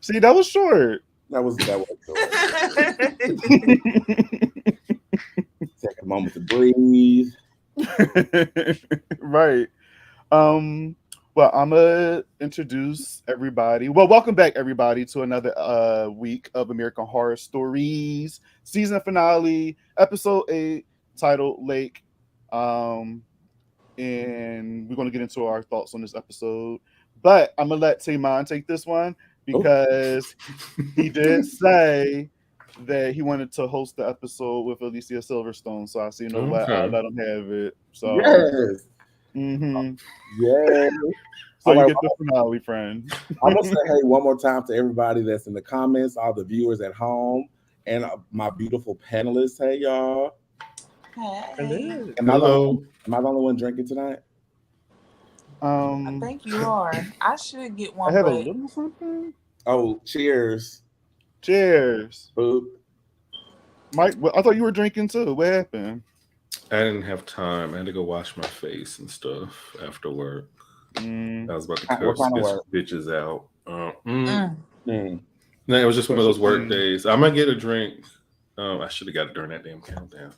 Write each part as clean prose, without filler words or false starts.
See, that was short. That was short. Take a moment to breathe. Right. Well, I'm gonna introduce everybody. Well, welcome back everybody to another week of American Horror Stories season finale, episode 8, titled Lake. Um, and we're gonna get into our thoughts on this episode. But I'm gonna let Tamon take this one because he did say that he wanted to host the episode with Alicia Silverstone. So I see, you know what, I'll let him have it. So yes. Mm-hmm. Yeah. So you get the finale, friend. I'm gonna say hey one more time to everybody that's in the comments, all the viewers at home, and my beautiful panelists. Hey y'all. Hey. Am I the only one drinking tonight? I think you are. I should get one. I have a little something. Oh, cheers. Cheers. Boop. Mike, I thought you were drinking too. What happened? I didn't have time. I had to go wash my face and stuff after work. I was about to curse bitches out. No, it was just one of those work days. I might get a drink. I should have got it during that damn countdown.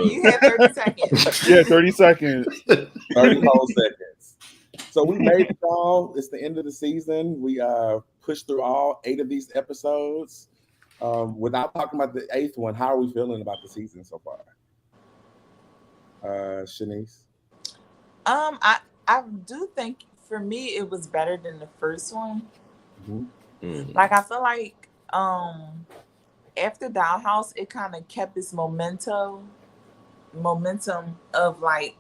You had 30 seconds. Yeah, 30 seconds. 30 whole seconds. So we made it, y'all. It's the end of the season. We pushed through all 8 of these episodes. Without talking about the 8th one, how are we feeling about the season so far? Chanise? I do think for me it was better than the first one. Mm-hmm. Like I feel like after Dollhouse, it kind of kept its momentum of like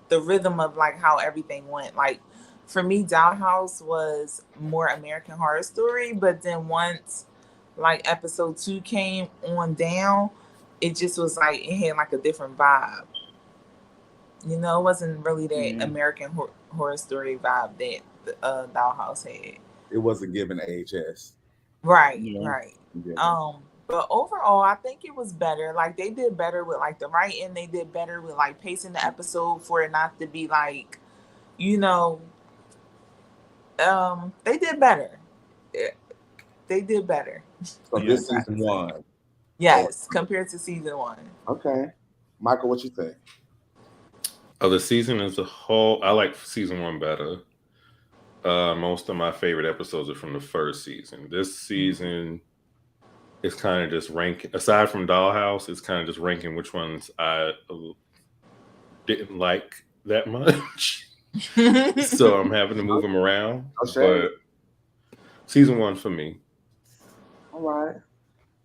the rhythm of like how everything went. Like for me, Dollhouse was more American Horror Story, but then once like episode 2 came on down, it just was like it had like a different vibe. You know, it wasn't really that American Horror Story vibe that Dollhouse had. It wasn't given AHS. Right, right. Yeah. But overall, I think it was better. Like they did better with like the writing. They did better with like pacing the episode for it not to be like, you know, they did better. They did better. So this season 1. Yes, compared to season 1. Okay. Michael, what you think? Oh, the season as a whole, I like season 1 better. Most of my favorite episodes are from the first season. This season is kind of just ranking, aside from Dollhouse, it's kind of just ranking which ones I didn't like that much. So I'm having to move them around. But season 1 for me. All right.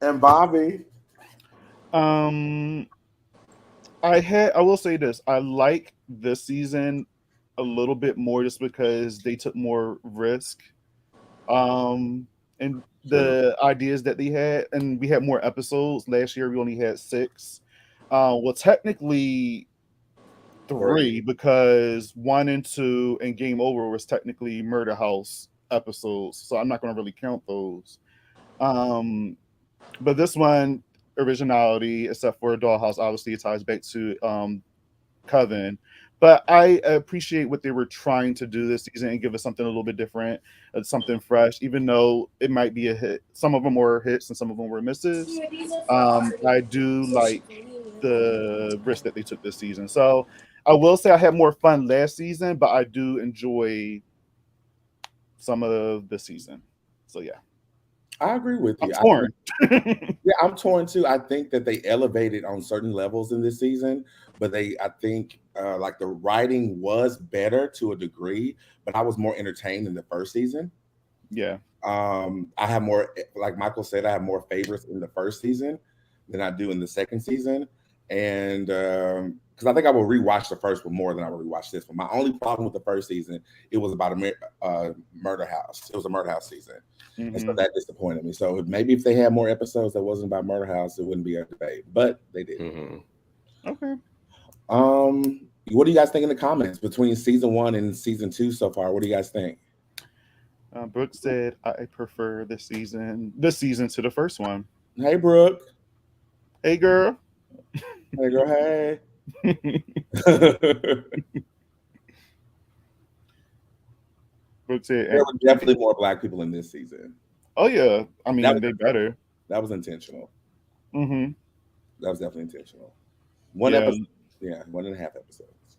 And Bobby? I will say this. I like this season a little bit more just because they took more risk. And the ideas that they had, and we had more episodes. Last year we only had 6. Well, technically 3 because 1 and 2 and Game Over was technically Murder House episodes, so I'm not going to really count those. But this one, originality, except for Dollhouse, obviously it ties back to Coven. But I appreciate what they were trying to do this season and give us something a little bit different, something fresh, even though it might be a hit. Some of them were hits and some of them were misses. I do like the risk that they took this season. So I will say I had more fun last season, but I do enjoy some of the season. So yeah. I agree with you. I'm torn. I'm torn too. I think that they elevated on certain levels in this season, but I think like the writing was better to a degree, but I was more entertained in the first season. Yeah. I have more, like Michael said, I have more favorites in the first season than I do in the second season. And because I think I will rewatch the first one more than I will rewatch this one. My only problem with the first season, it was about a murder house. It was a murder house season. And so that disappointed me. So maybe if they had more episodes that wasn't about murder house, it wouldn't be a debate. But they did. Okay. What do you guys think in the comments between season 1 and season 2 so far? What do you guys think? Brooke said, I prefer this season to the first one. Hey, Brooke. Hey, girl. Hey, girl. Hey. Brooke said, There were definitely more black people in this season. oh yeah, I mean they better. That was intentional. Mm-hmm. That was definitely intentional. One Yeah. episode, 1.5 episodes.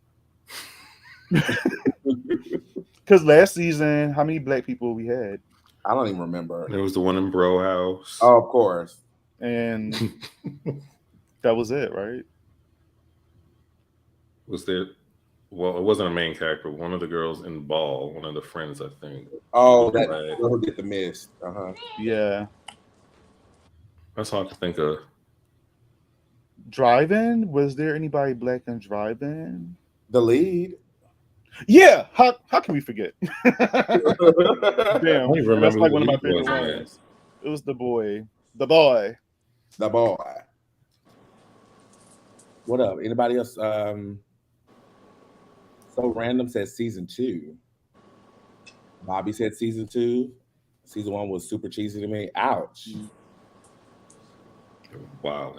Because last season, how many black people we had? I don't even remember. There was the one in Bro House. Oh, of course. And that was it, right? Was there? Well, it wasn't a main character. One of the girls in Ball, one of the friends, I think. Oh, that girl who did the mist. Yeah. That's hard to think of. Drive-In? Was there anybody black in Drive-In? The lead. Yeah. How can we forget? Damn. Remember That's like one of my favorite ones. It was the boy. The boy. The boy. What up? Anybody else? So Random says season 2. Bobby said season 2. Season 1 was super cheesy to me. Ouch. Wow.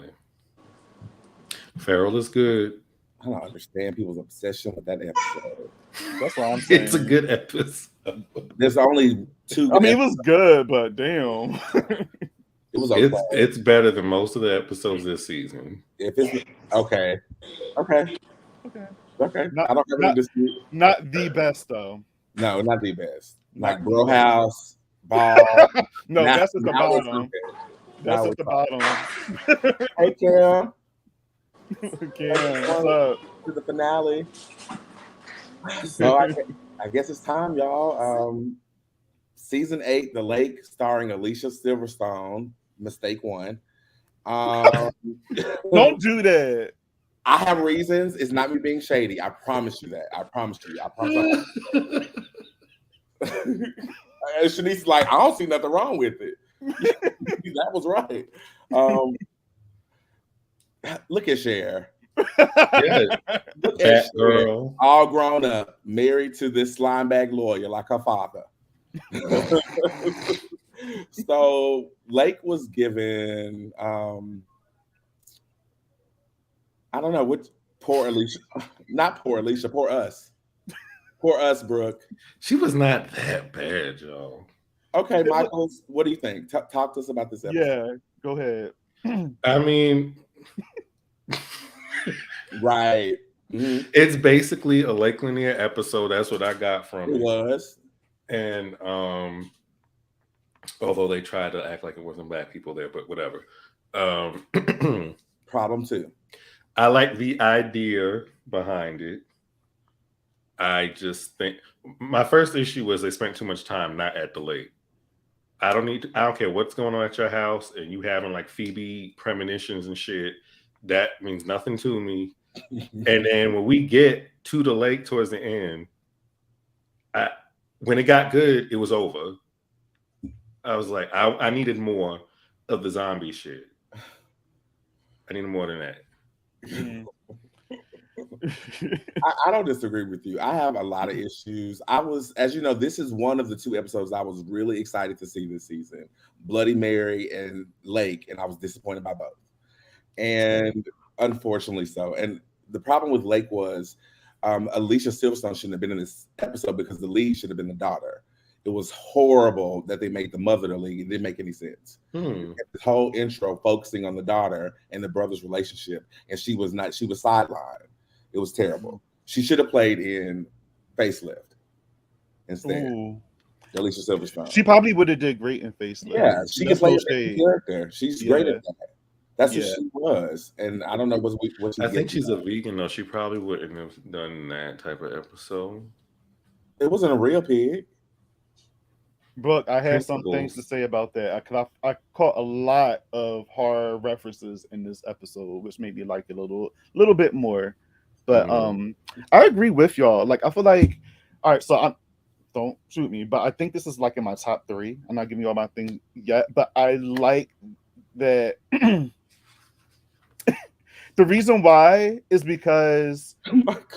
Farrell is good. I don't understand people's obsession with that episode. That's what I'm saying. It's a good episode. There's only 2. I mean, it was good, but damn. It was okay. It's better than most of the episodes this season. If it's okay. I don't have any dispute. Not the best though. No, not the best. Like Bro House, Ball. No, that's at the bottom. That's at the bottom. Hey, Cam. Cam, what's up? To the finale. So I guess it's time, y'all. Season 8, The Lake, starring Alicia Silverstone. Mistake 1. Don't do that. I have reasons. It's not me being shady. I promise you that. I promise you. And Shanice's like, I don't see nothing wrong with it. That was right. Look at Cher. Yeah. Look at Cher, girl. all grown up, married to this slime-bag lawyer like her father. So Lake was given, I don't know, what poor Alicia, not poor Alicia, poor us. Poor us, Brooke. She was not that bad, y'all. Okay, Michael, what do you think? Talk to us about this episode. Yeah, go ahead. I mean, right. Mm-hmm. It's basically a Lake Lanier episode. That's what I got from it. It was. And although they tried to act like it wasn't black people there, but whatever. Problem 2. I like the idea behind it. I just think my first issue was they spent too much time not at the lake. I don't care what's going on at your house and you having like Phoebe premonitions and shit. That means nothing to me. And then when we get to the lake towards the end, when it got good, it was over. I was like, I needed more of the zombie shit. I needed more than that. I don't disagree with you. I have a lot of issues. As you know, this is one of the 2 episodes I was really excited to see this season, Bloody Mary and Lake, and I was disappointed by both. And unfortunately so. And the problem with Lake was Alicia Silverstone shouldn't have been in this episode because the lead should have been the daughter. It was horrible that they made the mother the lead. It didn't make any sense. This whole intro focusing on the daughter and the brother's relationship, and she was sidelined. It was terrible. She should have played in Facelift instead. Ooh. Alicia Silverstone. She probably would have did great in Facelift. Yeah, she can play a character. She's great at that. That's what she was. And I don't know what she I think she's a vegan, though. She probably wouldn't have done that type of episode. It wasn't a real pig. Brooke, I had some things to say about that. I caught a lot of horror references in this episode, which made me like it a little bit more. But I agree with y'all. Like, I feel like, all right, so don't shoot me, but I think this is like in my top 3. I'm not giving you all my things yet, but I like that. The reason why is because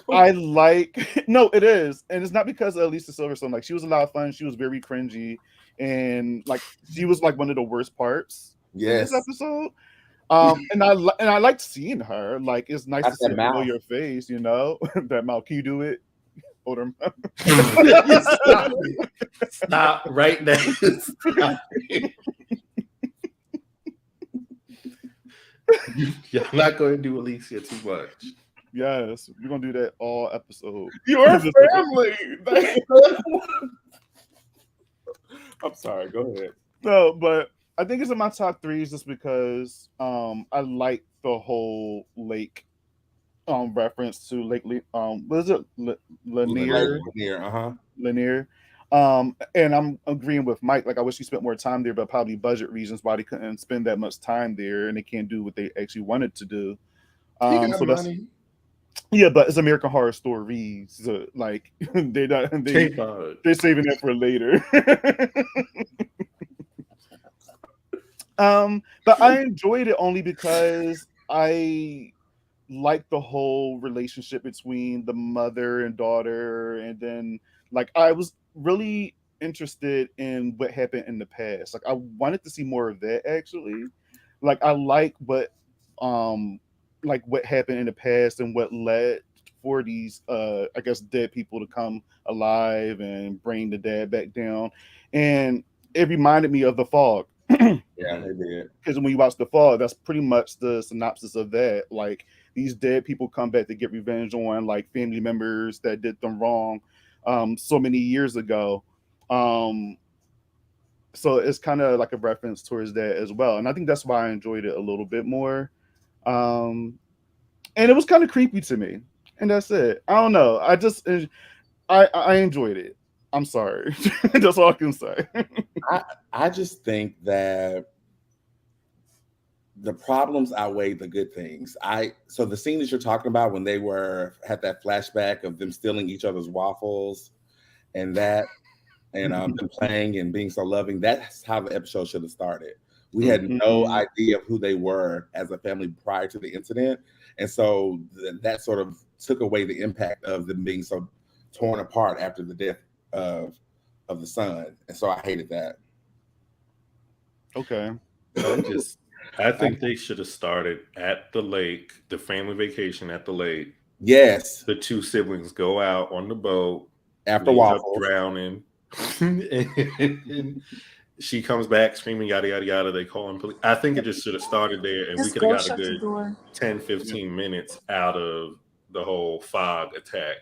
I like no, it is, and it's not because of Alicia Silverstone. Like, she was a lot of fun. She was very cringy, and like she was like one of the worst parts in this episode. And I liked seeing her. Like, it's nice to see a familiar face. You know, that mouth. Can you do it? older. Stop right now. Stop. Y'all not going to do Alicia too much. Yes, we're gonna do that all episode. Your family. I'm sorry. Go ahead. No, but I think it's in my top threes just because I like the whole lake reference to Lake what is it? Lanier? Lanier, Lanier. And I'm agreeing with Mike. Like, I wish he spent more time there, but probably budget reasons why they couldn't spend that much time there, and they can't do what they actually wanted to do. He got So that's money. yeah, but it's American Horror Stories. So, like, they're saving that for later. But I enjoyed it only because I like the whole relationship between the mother and daughter, and then like I was really interested in what happened in the past. Like, I wanted to see more of that actually. Like, I like what happened in the past and what led for these I guess dead people to come alive and bring the dad back down. And it reminded me of The Fog. Yeah, they did. Because when you watch The Fog, that's pretty much the synopsis of that. Like, these dead people come back to get revenge on like family members that did them wrong so many years ago. So it's kind of like a reference towards that as well. And I think that's why I enjoyed it a little bit more. And it was kind of creepy to me. And that's it. I don't know. I enjoyed it. I'm sorry. That's all I can say. I just think that the problems outweigh the good things. So the scene that you're talking about when they had that flashback of them stealing each other's waffles and them playing and being so loving, that's how the episode should have started. We had no idea of who they were as a family prior to the incident. And so that sort of took away the impact of them being so torn apart after the death of the son. And so I hated that. Okay. I think they should have started at the lake, the family vacation at the lake. Yes. The two siblings go out on the boat after waffles, drowning. And she comes back screaming, yada, yada, yada. They call him police. I think it just should have started there, and we could have got a good 10, 15 minutes out of the whole fog attack.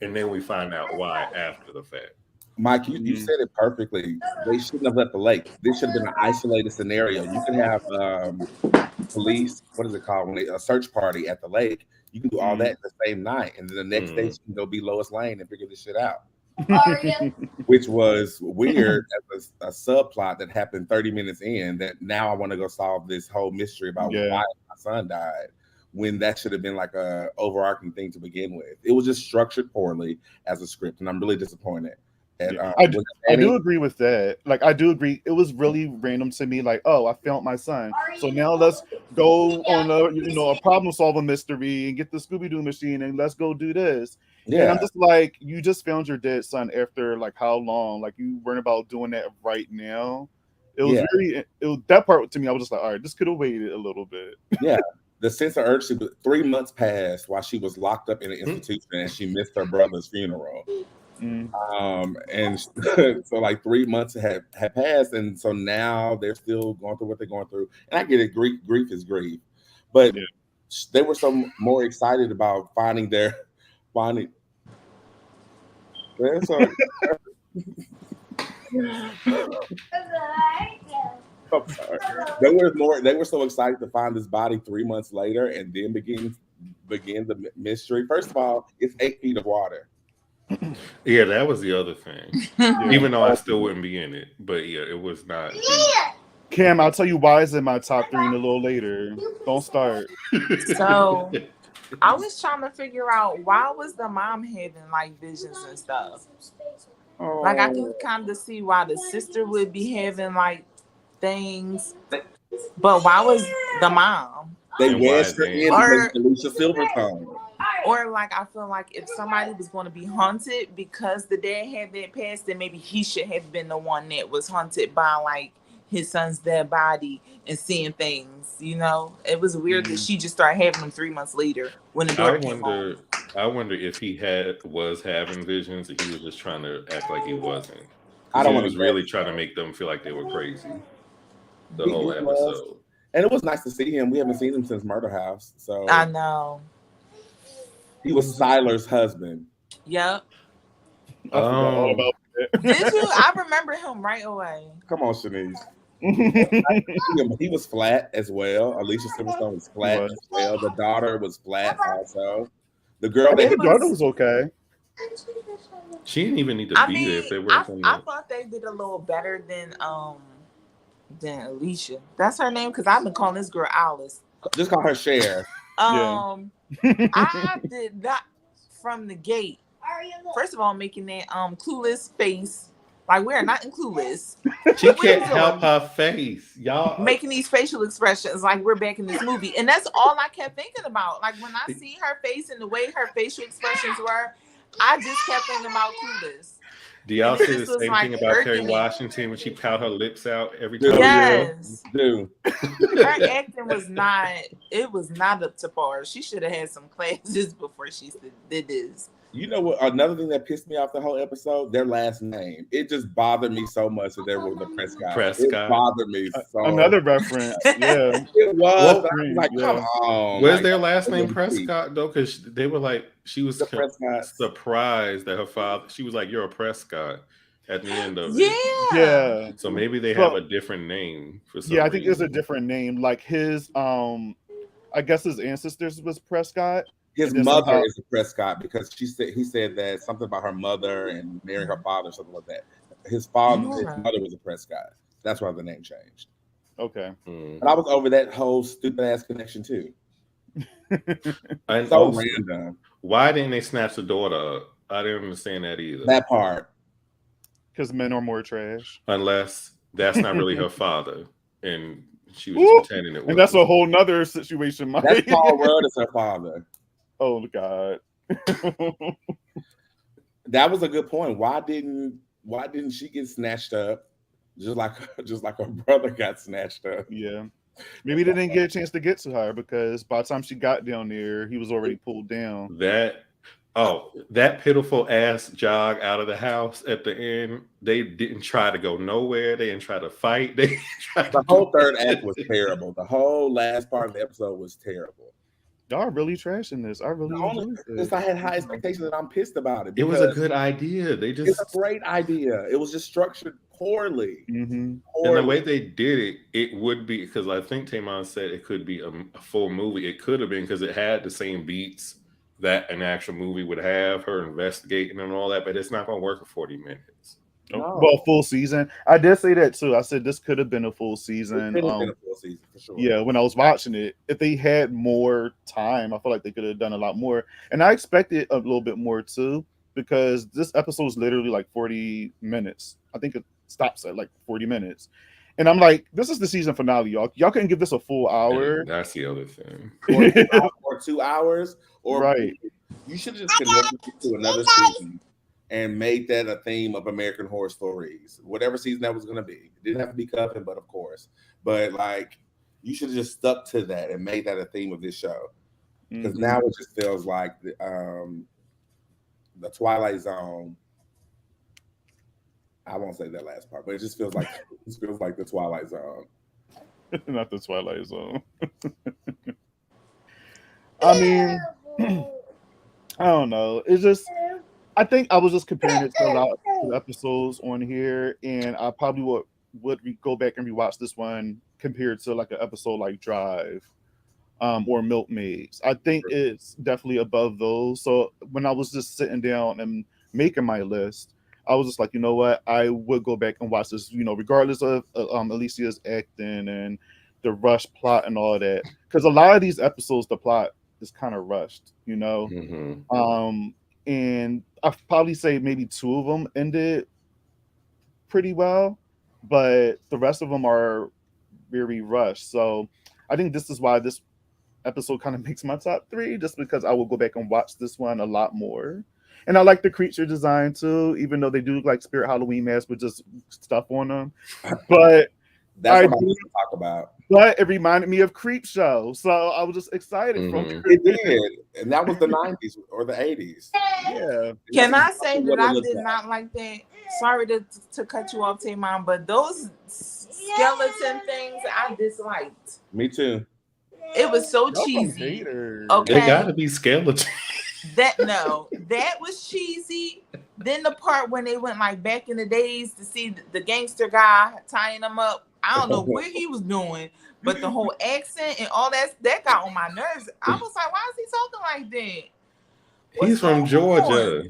And then we find out why after the fact. Mike, you said it perfectly. They shouldn't have left the lake. This should have been an isolated scenario. You could have police, what is it called, a search party at the lake. You can do all that the same night, and then the next day you can go be Lois Lane and figure this shit out. Which was weird as a subplot that happened 30 minutes in, that now I want to go solve this whole mystery about why my son died, when that should have been like a overarching thing to begin with. It was just structured poorly as a script, and I'm really disappointed. And, I do agree with that. Like, I do agree. It was really random to me. Like, oh, I found my son. So now let's go on a problem solving mystery and get the Scooby-Doo machine and let's go do this. Yeah. And I'm just like, you just found your dead son after like how long? Like, you weren't about doing that right now. It was that part to me. I was just like, all right, this could have waited a little bit. Yeah. The sense of urgency. 3 months passed while she was locked up in an institution and she missed her brother's funeral. And so like 3 months had passed, and so now they're still going through what they're going through. And I get it, grief is grief, but they were so more excited about finding. I'm sorry. They were so excited to find this body 3 months later, and then begin the mystery. First of all, it's 8 feet of water. Yeah, that was the other thing. Even though I still wouldn't be in it, but yeah, it was not. Cam, I'll tell you why it's in my top 3 a little later. Don't start. So I was trying to figure out, why was the mom having like visions and stuff. Like, I can kind of see why the sister would be having like things, but why was the mom? They wedged her in to make Alicia Silverstone. Or like, I feel like if somebody was going to be haunted because the dad had that past, then maybe he should have been the one that was haunted by like his son's dead body and seeing things. You know, it was weird that she just started having them 3 months later when the daughter came home. I wonder if he was having visions and he was just trying to act like he wasn't. I Because don't he want was to really guess. trying to make them feel like they were crazy the He whole was. episode. And it was nice to see him. We haven't seen him since Murder House. So I know. he was Siler's husband. Yep. I forgot all about Did you? I remember him right away. Come on, Chanise. that. He was flat as well. Alicia Silverstone was flat as well. The daughter was flat also. The girl I think that the daughter was okay. She didn't even need to be there if they weren't from I the... thought they did a little better than Alicia. That's her name because I've been calling this girl Alice. just call her Cher. I did not from the gate. First of all, making that Clueless face. Like we're not in Clueless. She can't help her face. Y'all Making these facial expressions like we're back in this movie. And that's all I kept thinking about. Like when I see her face and the way her facial expressions were, I just kept thinking about Clueless. Do y'all And it see the just was, same like, thing about Kerry irking me. Washington when she pout her lips out every time? Yes. Dude. Her acting was not up to par. She should have had some classes before she did this. You know what? Another thing that pissed me off the whole episode, their last name. It just bothered me so much that there was a Prescott. Prescott. It bothered me so Another reference. Yeah. It was. Well, I was like, come on. Where's like, their last name really Prescott though? Because they were like, she was surprised that her father. She was like, "You're a Prescott." At the end of it. Yeah. So maybe they have a different name for some I think reason. it's a different name. Like his I guess his ancestors was Prescott. His mother is a Prescott because he said that something about her mother and marrying her father, something like that. His mother was a Prescott. That's why the name changed. Okay. But I was over that whole stupid ass connection too. And so also, random. Why didn't they snatch the daughter up? I didn't understand that either. That part. Because men are more trash. Unless that's not really her father. And she was just pretending it was. And that's a whole nother situation, Mike. That's Paul Rudd is her father. Oh God. That was a good point. Why didn't she get snatched up just like her brother got snatched up? Yeah. Maybe they didn't get a chance to get to her because by the time she got down there, he was already pulled down. That pitiful ass jog out of the house at the end. They didn't try to go nowhere. They didn't try to fight. The whole third act was terrible. The whole last part of the episode was terrible. Y'all are really trashing this. I really enjoyed this. I had high expectations and I'm pissed about it. It was a good idea. It's a great idea. It was just structured poorly. Mm-hmm. And the way they did it, it would be because I think Tamon said it could be a full movie. It could have been because it had the same beats that an actual movie would have, her investigating and all that, but it's not going to work for 40 minutes. No. Well, full season. I did say that too. I said this could have been a full season. It could have been a full season for sure. Yeah, when I was watching it, if they had more time, I feel like they could have done a lot more. And I expected a little bit more too, because this episode is literally like 40 minutes. I think it stops at like 40 minutes. And I'm like, this is the season finale, y'all. Y'all couldn't give this a full hour. And that's the other thing. Or 2 hours. Or right. You should have just connected it to another season and made that a theme of American Horror Stories. Whatever season that was going to be. It didn't have to be Coven, but of course. But like, you should have just stuck to that and made that a theme of this show. Because now it just feels like the Twilight Zone. I won't say that last part, but it just feels like the Twilight Zone. Not the Twilight Zone. I mean, I don't know. It's just, I think I was just comparing it to a lot of episodes on here, and I probably would go back and rewatch this one compared to like an episode like Drive or Milkmaids. I think it's definitely above those. So when I was just sitting down and making my list, I was just like, you know what? I would go back and watch this, regardless of Alicia's acting and the rush plot and all that. Because a lot of these episodes, the plot is kind of rushed, Mm-hmm. And I'd probably say maybe 2 of them ended pretty well, but the rest of them are very rushed. So I think this is why this episode kind of makes my top 3, just because I will go back and watch this one a lot more. And I like the creature design too, even though they do look like Spirit Halloween masks with just stuff on them. But that's what I want to talk about. but it reminded me of Creep Show, so I was just excited from It did, and that was the 90s or the 80s. Yeah. Can I say that I did not like that? Sorry to cut you off, Tamon, but those skeleton things I disliked. Me too. It was so Y'all some cheesy. haters. Okay. They gotta be skeleton. That was cheesy. Then the part when they went like back in the days to see the gangster guy tying them up. I don't know what he was doing, but the whole accent and all that got on my nerves. I was like, why is he talking like that? He's from Georgia.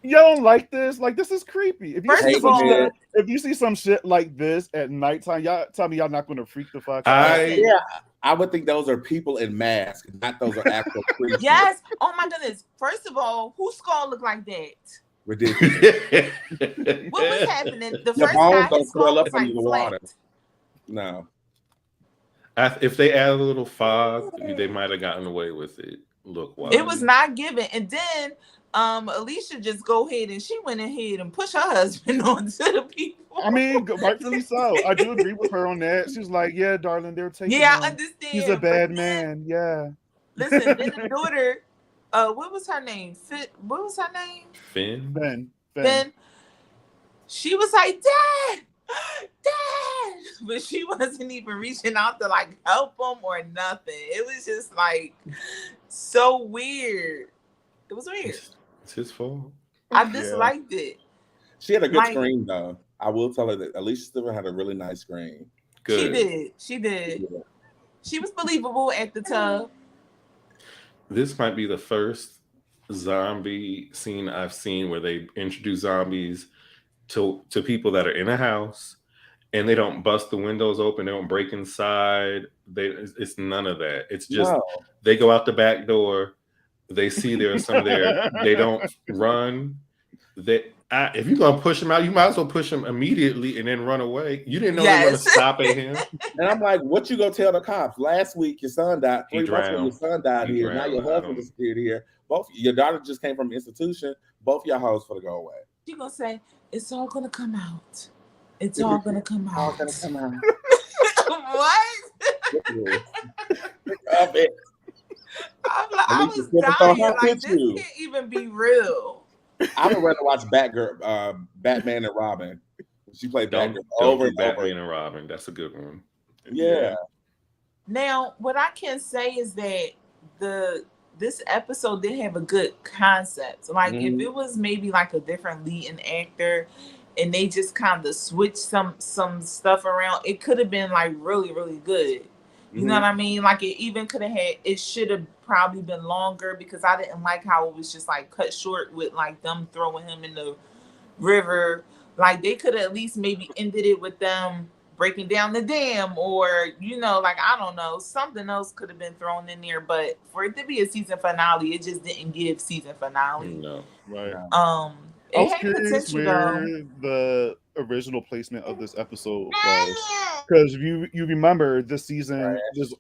Y'all don't like this? Like, this is creepy. If you First see of some all- shit, if you see some shit like this at nighttime, y'all tell me y'all not going to freak the fuck out. Yeah, I would think those are people in masks, not those are actual creatures. Yes. Oh my goodness. First of all, whose skull looked like that? Ridiculous. What was happening? The Your first bones guy, don't his skull swell up was like under the water. flat. No. If they add a little fog, they might have gotten away with it. Look, wise. It was not given. And then Alicia just go ahead and she went ahead and pushed her husband onto the people. I mean, rightfully so. I do agree with her on that. She was like, "Yeah, darling, they're taking Yeah, him. I understand. He's a bad man." Yeah. Listen, then the daughter, what was her name? What was her name? Finn. Finn. She was like, Dad, but she wasn't even reaching out to like help him or nothing. It was just like so weird. It was weird. It's his fault. I disliked it. She had a good screen though. I will tell her that Alicia Stiver had a really nice screen. Good. She did. Yeah. She was believable at the tub. This might be the first zombie scene I've seen where they introduce zombies to people that are in a house and they don't bust the windows open, they don't break inside. It's none of that. It's just they go out the back door, they see there's some there, they don't run. If you're gonna push him out, you might as well push him immediately and then run away. You didn't know they were gonna stop at him. And I'm like, what you gonna tell the cops? Last week your son died. 3 months ago your son died here. Now your husband is here. Both your daughter just came from the institution. Both your hoes for to go away. She gonna say it's all gonna come out. It's all gonna come out. All gonna come out. What? I'm like, I was dying. Like, this can't even be real. I would rather watch Batman and Robin. She played Batman over and over. Batman and Robin. That's a good one. Yeah. Now, what I can say is that this episode did have a good concept. Like, if it was maybe like a different leading actor, and they just kind of switched some stuff around, it could have been like really, really good. You know what I mean? Like it even could have it should have probably been longer because I didn't like how it was just like cut short with like them throwing him in the river. Like they could have at least maybe ended it with them breaking down the dam or, like, I don't know, something else could have been thrown in there. But for it to be a season finale, it just didn't give season finale. No. Right. It I was had curious potential where the original placement of this episode was, because you remember this season just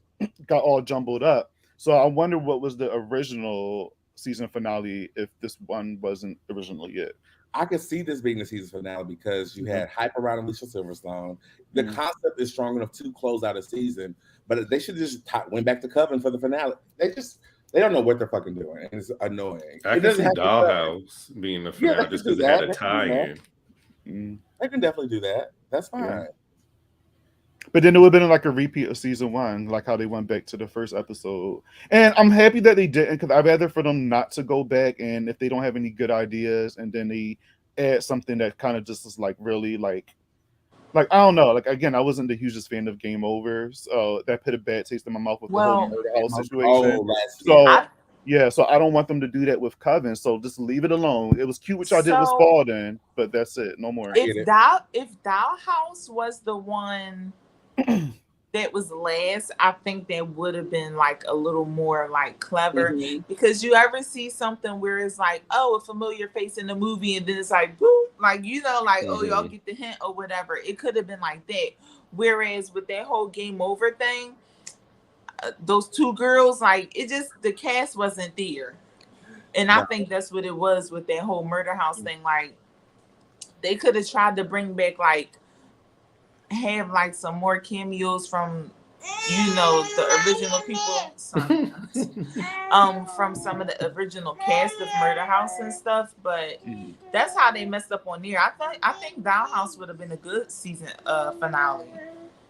got all jumbled up. So I wonder what was the original season finale if this one wasn't originally it. I could see this being the season finale because you had hype around Alicia Silverstone. The concept is strong enough to close out a season, but they should just went back to Coven for the finale. They don't know what they're fucking doing, and it's annoying. I can see Dollhouse being the finale just because it had a tie-in. They can definitely do that. That's fine. Yeah. But then it would have been like a repeat of season 1, like how they went back to the first episode. And I'm happy that they didn't, because I'd rather for them not to go back, and if they don't have any good ideas, and then they add something that kind of just is like really like I don't know. Like again, I wasn't the hugest fan of Game Over, so that put a bad taste in my mouth with the whole murder house situation. So I don't want them to do that with Coven. So just leave it alone. It was cute what y'all did with Spalding, but that's it. No more. If Dollhouse was the one that was last, I think that would have been like a little more like clever, because you ever see something where it's like, oh, a familiar face in the movie, and then it's like, boop, like, oh, y'all get the hint or whatever. It could have been like that. Whereas with that whole Game Over thing, those two girls, like the cast wasn't there. And I think that's what it was with that whole murder house thing. Like they could have tried to bring back have like some more cameos from the original people, from some of the original cast of Murder House and stuff. But that's how they messed up on there. I think Dollhouse would have been a good season finale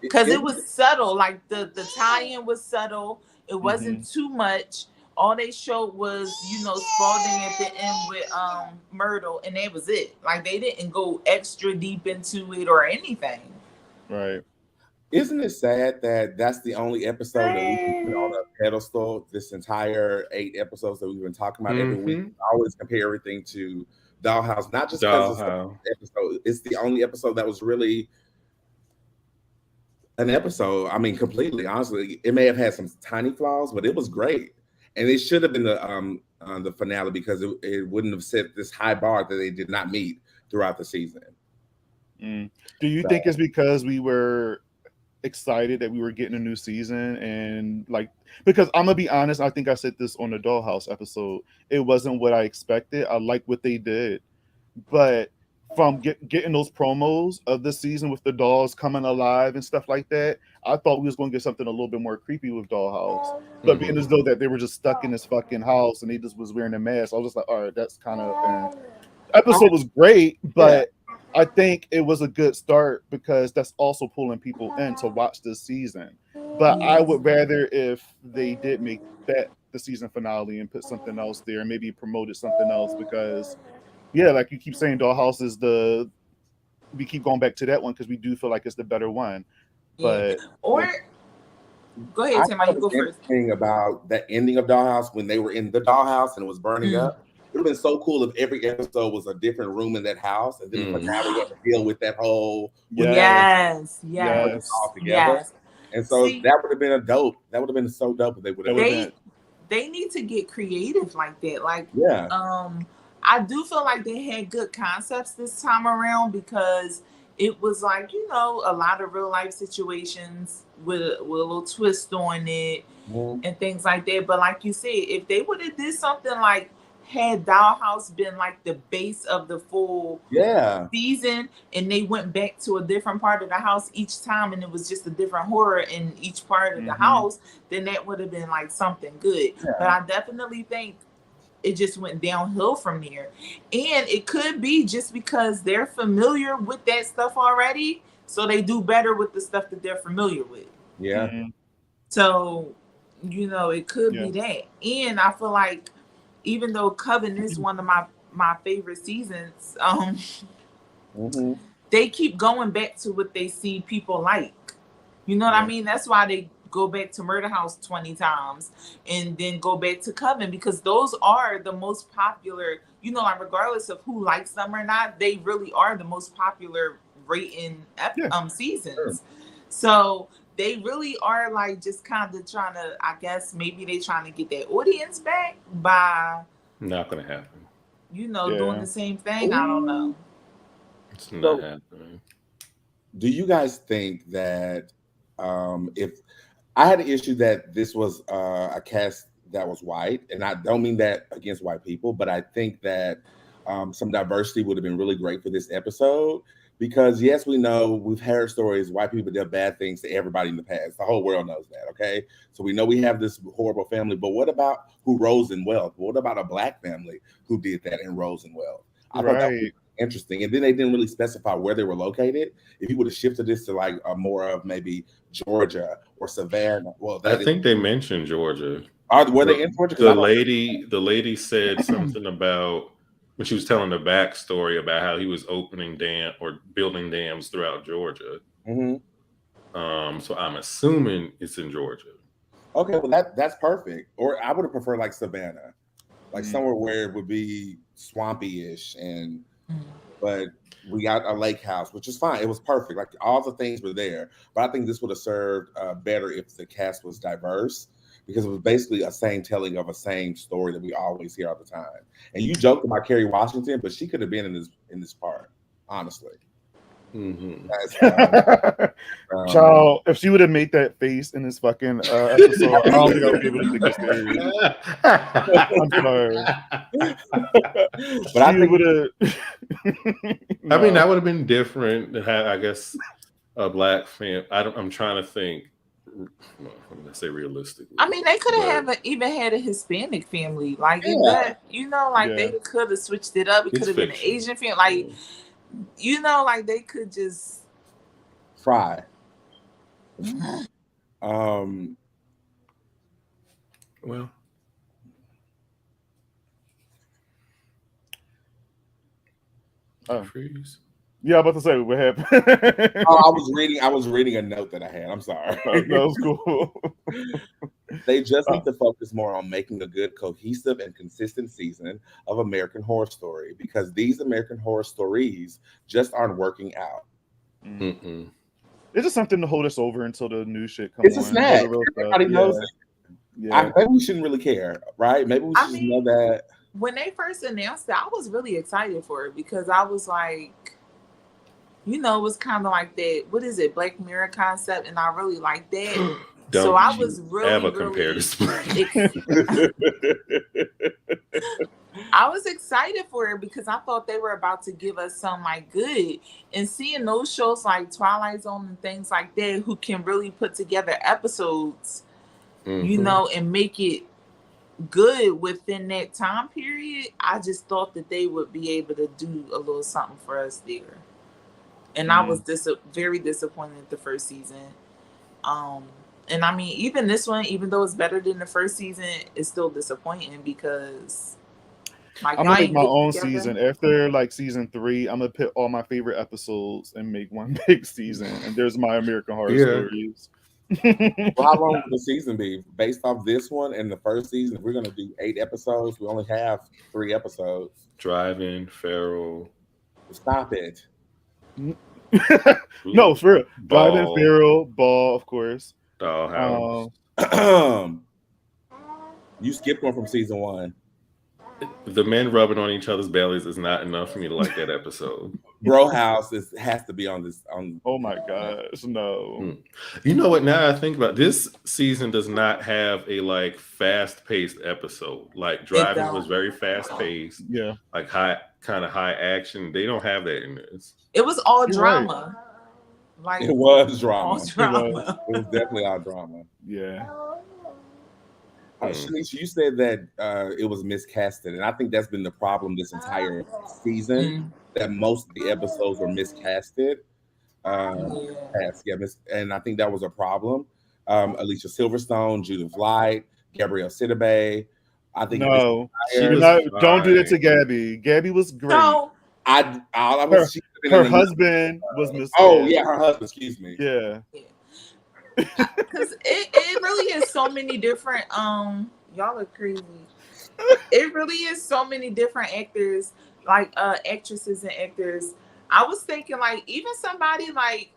because it was subtle. Like the tie-in was subtle. It wasn't too much. All they showed was, Spalding at the end with Myrtle, and that was it. Like they didn't go extra deep into it or anything. Right. Isn't it sad that that's the only episode that we can put on a pedestal? This entire 8 episodes that we've been talking about every week, I always compare everything to Dollhouse, not just because it's the episode. It's the only episode that was really an episode. I mean, completely honestly, it may have had some tiny flaws, but it was great, and it should have been the finale because it wouldn't have set this high bar that they did not meet throughout the season. Do you think it's because we were excited that we were getting a new season, and because I'm gonna be honest, I think I said this on the Dollhouse episode, it wasn't what I expected. I like what they did, but from getting those promos of this season with the dolls coming alive and stuff like that, I thought we was going to get something a little bit more creepy with Dollhouse. But being as though that they were just stuck in this fucking house and they just was wearing a mask, I was just like, all right, that's kind of episode was great, but I think it was a good start because that's also pulling people in to watch this season. But I would rather if they did make that the season finale and put something else there and maybe promoted something else, because like you keep saying, Dollhouse is we keep going back to that one because we do feel like it's the better one. But go ahead, Tim. You go first. Thing about that ending of Dollhouse when they were in the dollhouse and it was burning up. It would have been so cool if every episode was a different room in that house, and then now we have to deal with that whole yes. all together. And so that would have been dope. That would have been so dope if they would have. They need to get creative like that. Like I do feel like they had good concepts this time around because it was like, a lot of real life situations with a little twist on it and things like that. But like you said, if they would have did something like had Dollhouse been like the base of the full season and they went back to a different part of the house each time and it was just a different horror in each part of the house, then that would have been like something good. But I definitely think it just went downhill from there. And it could be just because they're familiar with that stuff already, so they do better with the stuff that they're familiar with. So, it could be that. And I feel like even though Coven is one of my favorite seasons, they keep going back to what they see people like. You know what I mean? That's why they go back to Murder House 20 times and then go back to Coven, because those are the most popular, like regardless of who likes them or not, they really are the most popular rating seasons. So they really are like just kind of trying to, I guess maybe they trying to get their audience back by not gonna happen. Doing the same thing. I don't know. It's not happening. Do you guys think that if I had an issue that this was a cast that was white, and I don't mean that against white people, but I think that some diversity would have been really great for this episode, because yes, we know we've heard stories, white people did bad things to everybody in the past. The whole world knows that, okay? So we know we have this horrible family, but what about who rose in wealth? What about a black family who did that and rose in wealth? I thought that was interesting. And then they didn't really specify where they were located. If you would have shifted this to like a more of maybe Georgia or Savannah. Well, I think they mentioned Georgia. Were they in Georgia? The lady said something about when she was telling the backstory about how he was opening building dams throughout Georgia. So I'm assuming it's in Georgia. Okay, well that's perfect. Or I would have preferred like Savannah, like somewhere where it would be swampy-ish, but we got a lake house, which is fine. It was perfect. Like all the things were there, but I think this would have served better if the cast was diverse, because it was basically a same telling of a same story that we always hear all the time. And you joked about Kerry Washington, but she could have been in this part, honestly. Child, if she would have made that face in this fucking episode, I don't think I would be able to think it's scary. I'm sorry. But I think would have. I mean, that would have been different. I guess a black fan. I'm trying to think. let's say realistically. I mean, they could But have even had a Hispanic family, like Yeah. that. You know, like Yeah. they could have switched it up. It It's could have been an fiction. Asian family, like you know, like they could just. Fry. Well, freeze. Yeah, I'm about to say what happened. I was reading a note that I had. I'm sorry. That was cool. They just need to focus more on making a good, cohesive, and consistent season of American Horror Story, because these American Horror Stories just aren't working out. Mm-mm. It's just something to hold us over until the new shit comes on. It's a snack. Everybody knows it. Yeah. Maybe we shouldn't really care, right? Maybe we should just know that. When they first announced it, I was really excited for it because I was like, you know, it was kind of like that. What is it, Black Mirror concept? And I really liked that. So I was really ever compare this. I was excited for it because I thought they were about to give us some like good, and seeing those shows like Twilight Zone and things like that, who can really put together episodes, you know, and make it good within that time period. I just thought that they would be able to do a little something for us there, and I was very disappointed at the first season. And I mean, even this one, even though it's better than the first season, it's still disappointing because I'm gonna make my own season after like season 3. I'm gonna pick all my favorite episodes and make one big season. And there's my American Horror Stories. Well, how long will the season be? Based off this one and the first season, if we're gonna do 8 episodes, we only have 3 episodes. Drive-In, Feral. Stop it. No, for real. Drive-In, Feral, Ball, of course. Dollhouse. You skipped one from season 1. The men rubbing on each other's bellies is not enough for me to like that episode. Bro House has to be on this. Oh my gosh, no. You know what? Now I think about this season, does not have a like fast-paced episode. Like Driving was very fast-paced. Yeah, like high action. They don't have that in this. It was all drama. Like it was drama. All drama. It was definitely all drama. Yeah. Chanise, you said that it was miscasted, and I think that's been the problem this entire season. That most of the episodes were miscasted. And I think that was a problem. Alicia Silverstone, Judith Light, Gabrielle Sidibe. I think don't do that to Gabby. Gabby was great. No. Her husband was miscast. Oh yeah, her husband. Excuse me. Yeah. Because it really is so many different y'all are crazy. It really is so many different actors, like actresses and actors. I was thinking like even somebody like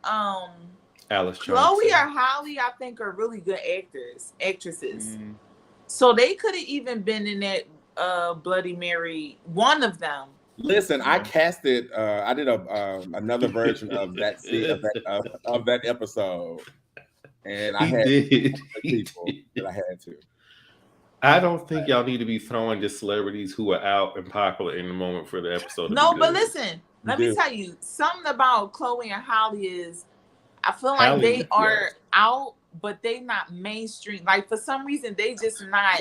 Alice Chloe or Holly, I think are really good actresses. So they could have even been in that Bloody Mary, one of them. Listen, I casted I did another version of that of that episode. And I had people that I had to. I don't think y'all need to be throwing just celebrities who are out and popular in the moment for the episode. No, but listen, let me tell you something about Chloe and Holly is I feel like they are out, but they not mainstream. Like for some reason, they just not.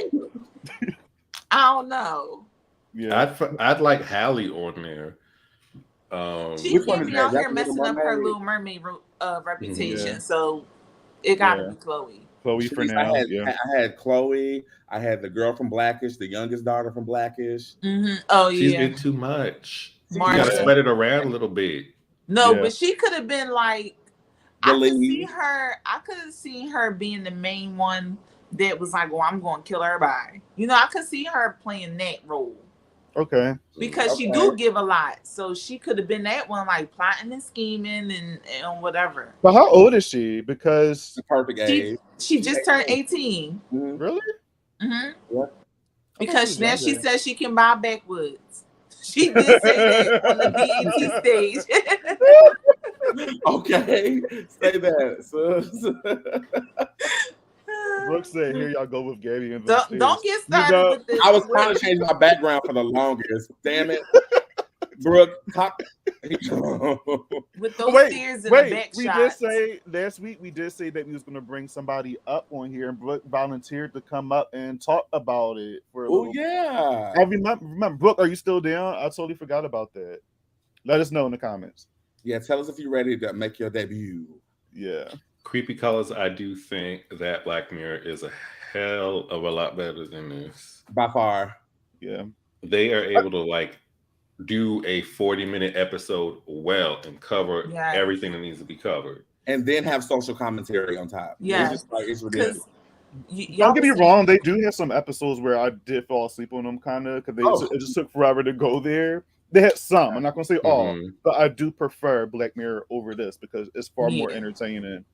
I don't know. Yeah, I'd like Hallie on there. She can't be out here messing up her Little Mermaid reputation. So. It gotta be Chloe. Chloe for now. I had Chloe. I had the girl from Blackish, the youngest daughter from Blackish. Oh yeah, she's been too much. You gotta spread it around a little bit. No, but she could have been like. I could have seen her being the main one that was like, "Well, I'm going to kill everybody." You know, I could see her playing that role. Okay. Because she do give a lot, so she could have been that one, like plotting and scheming and whatever. But how old is she? Because the perfect age. She just turned 18. Really? Yeah. Because now she says she can buy backwoods. She did say that on the BET stage. Okay, say that. Brooke said, "Here y'all go with Gabby and don't get started with this." I was trying to change my background for the longest. Damn it! Brooke, with those Wait, stairs in the back we shots. did say last week. We did say that we was going to bring somebody up on here, and Brooke volunteered to come up and talk about it for a oh little. yeah. I remember, Brooke. Are you still down? I totally forgot about that. Let us know in the comments. Yeah, tell us if you're ready to make your debut. Yeah. Creepy Colors, I do think that Black Mirror is a hell of a lot better than this. By far. Yeah. They are able to like do a 40-minute episode well and cover everything that needs to be covered. And then have social commentary on top. Yeah. It's just like, it's ridiculous. Don't get me wrong, they do have some episodes where I did fall asleep on them kind of because it just took forever to go there. They had some. I'm not going to say all, but I do prefer Black Mirror over this because it's far more entertaining.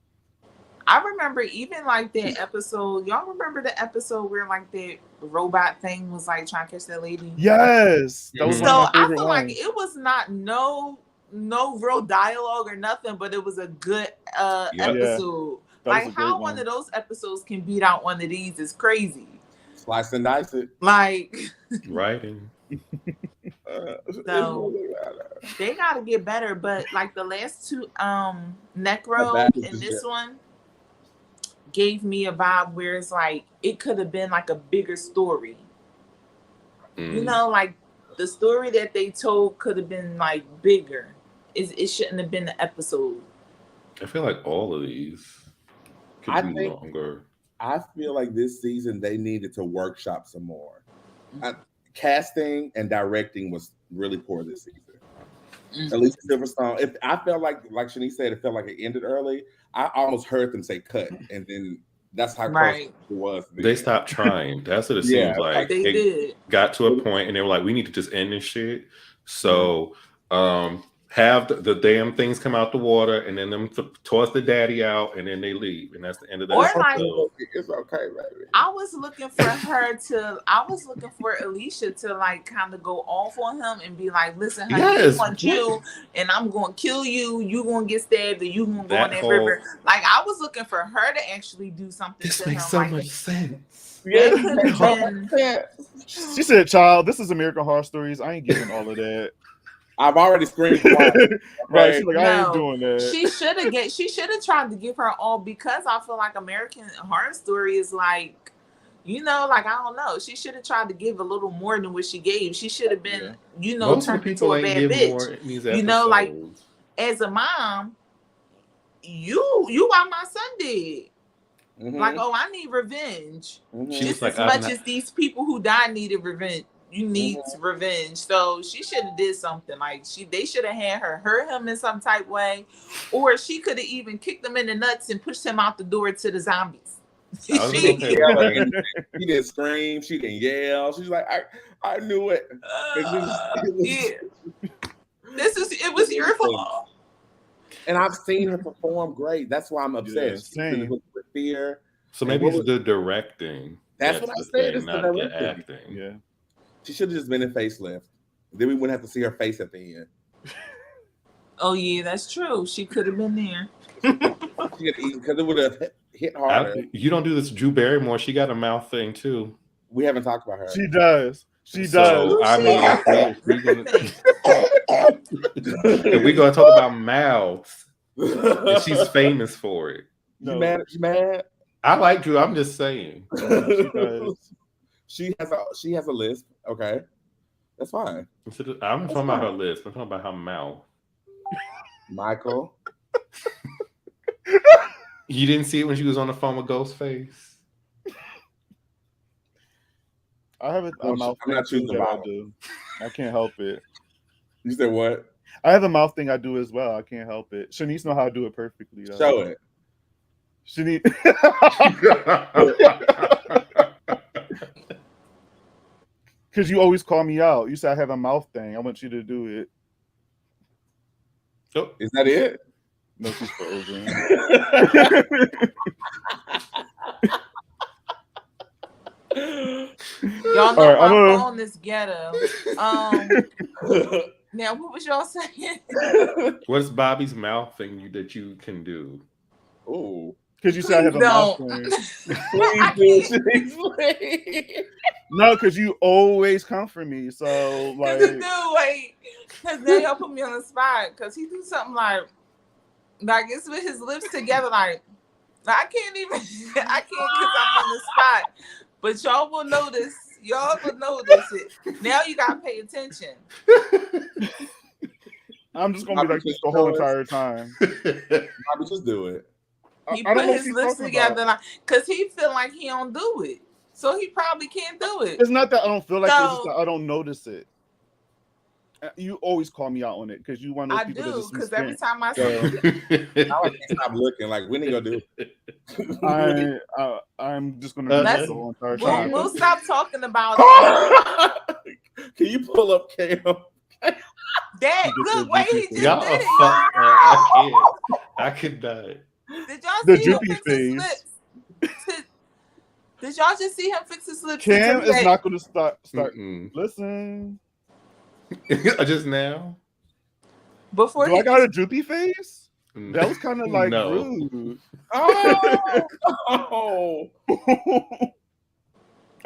I remember even like that episode. Y'all remember the episode where like that robot thing was like trying to catch that lady? Yes. That was So I feel like it was not no real dialogue or nothing, but it was a good episode. Like how one of those episodes can beat out one of these is crazy. Slice and dice it. Like writing. So they gotta get better, but like the last two Necro and this one gave me a vibe where it's like it could have been like a bigger story. You know, like the story that they told could have been like bigger. It shouldn't have been the episode. I feel like all of these could be longer. I feel like this season they needed to workshop some more. Casting and directing was really poor this season. At least Silverstone. If I felt like Chanise said, it felt like it ended early. I almost heard them say cut, and then that's how close it was. They stopped trying. That's what it seems like. They did. Got to a point, and they were like, "We need to just end this shit." So, have the damn things come out the water, and then them toss the daddy out, and then they leave, and that's the end of that. Or like, it's okay, baby. I was looking for Alicia to like kind of go off on him and be like, "Listen, honey, I want you, and I'm going to kill you. You going to get stabbed, and you going to go in that river." Like I was looking for her to actually do something. This to makes him. so like, much sense. She said, "Child, this is American Horror Stories. I ain't getting all of that." I've already screamed twice. Right? She's like, I ain't doing that. She should have tried to give her all, because I feel like American Horror Story is like, you know, like I don't know. She should have tried to give a little more than what she gave. She should have been, you know, turned into a bad bitch. You know, like as a mom, you why my son did. Like, oh, I need revenge. Just as much as these people who died needed revenge. You need revenge. So she should have did something. Like they should have had her hurt him in some type way, or she could have even kicked him in the nuts and pushed him out the door to the zombies. She didn't scream. She didn't yell. She's like, I knew it. It was your fault. And I've seen her perform great. That's why I'm upset. With fear. So maybe it's the directing. That's what I said. It's not the acting. Yeah. She should have just been in facelift. Then we wouldn't have to see her face at the end. Oh yeah, that's true. She could have been there. Because it would have hit harder. You don't do this, Drew Barrymore. She got a mouth thing too. We haven't talked about her. She does. She does. I mean, if we're gonna talk about mouths, and she's famous for it. No. You mad? I like Drew. I'm just saying. She does. She has a list. Okay, that's fine. I'm talking about her list. I'm talking about her mouth. Michael, you didn't see it when she was on the phone with Ghostface. I have a mouth. I'm not choosing that I do. I can't help it. You said what? I have a mouth thing I do as well. I can't help it. Shanice know how to do it perfectly. Though. Show it. Shanice. Because you always call me out. You say I have a mouth thing. I want you to do it. Oh, is that it? No, she's frozen. Y'all know my phone is ghetto. Now, what was y'all saying? What's Bobby's mouth thing that you can do? Oh, Because you said I have a mouth ring. Please. No, because you always come for me. So like, because now y'all put me on the spot. Because he do something like it's with his lips together. Like I can't even. I can't because I'm on the spot. But y'all will notice. Y'all will notice it. Now you gotta pay attention. I'm just gonna be like this the whole entire time. Bobby, just do it. He I put don't know his what lips he's talking together, about. because he feel like he don't do it, so he probably can't do it. It's not that I don't feel like it, it's just So- that I don't notice it. You always call me out on it because you want those I people to do, just be because every spent. time I see I like to stop looking. Like, when are you gonna do it? I'm just gonna do this the whole entire time. we'll stop talking about it. Can you pull up Cam? Dad, look, wait, he just Y'all did it. fuck. I can't. I could die. Did y'all The see him droopy fix his face. lips? Did y'all just see him fix his lips? Cam is not going to start. Mm-mm. Listen. Just now? Before Do I got a droopy face? That was kind of like No. rude. Oh.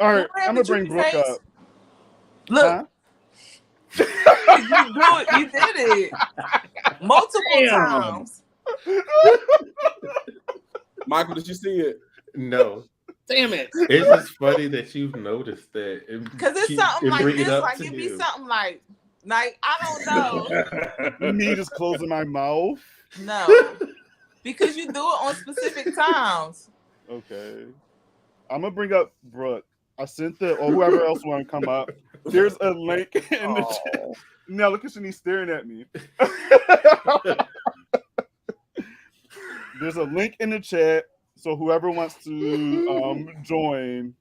All right, Don't have I'm the gonna bring droopy Brooke face. up. Look, Huh? you do it. You did it multiple times. Michael, did you see it? No. Damn it. It's just funny that you've noticed that. Because it's something like this. Like it'd be something like I don't know. Me just closing my mouth. No, because you do it on specific times. Okay. I'm gonna bring up Brooke. I sent or whoever else want to come up. There's a link in the chat. Now look at Chanise staring at me. There's a link in the chat, so whoever wants to join,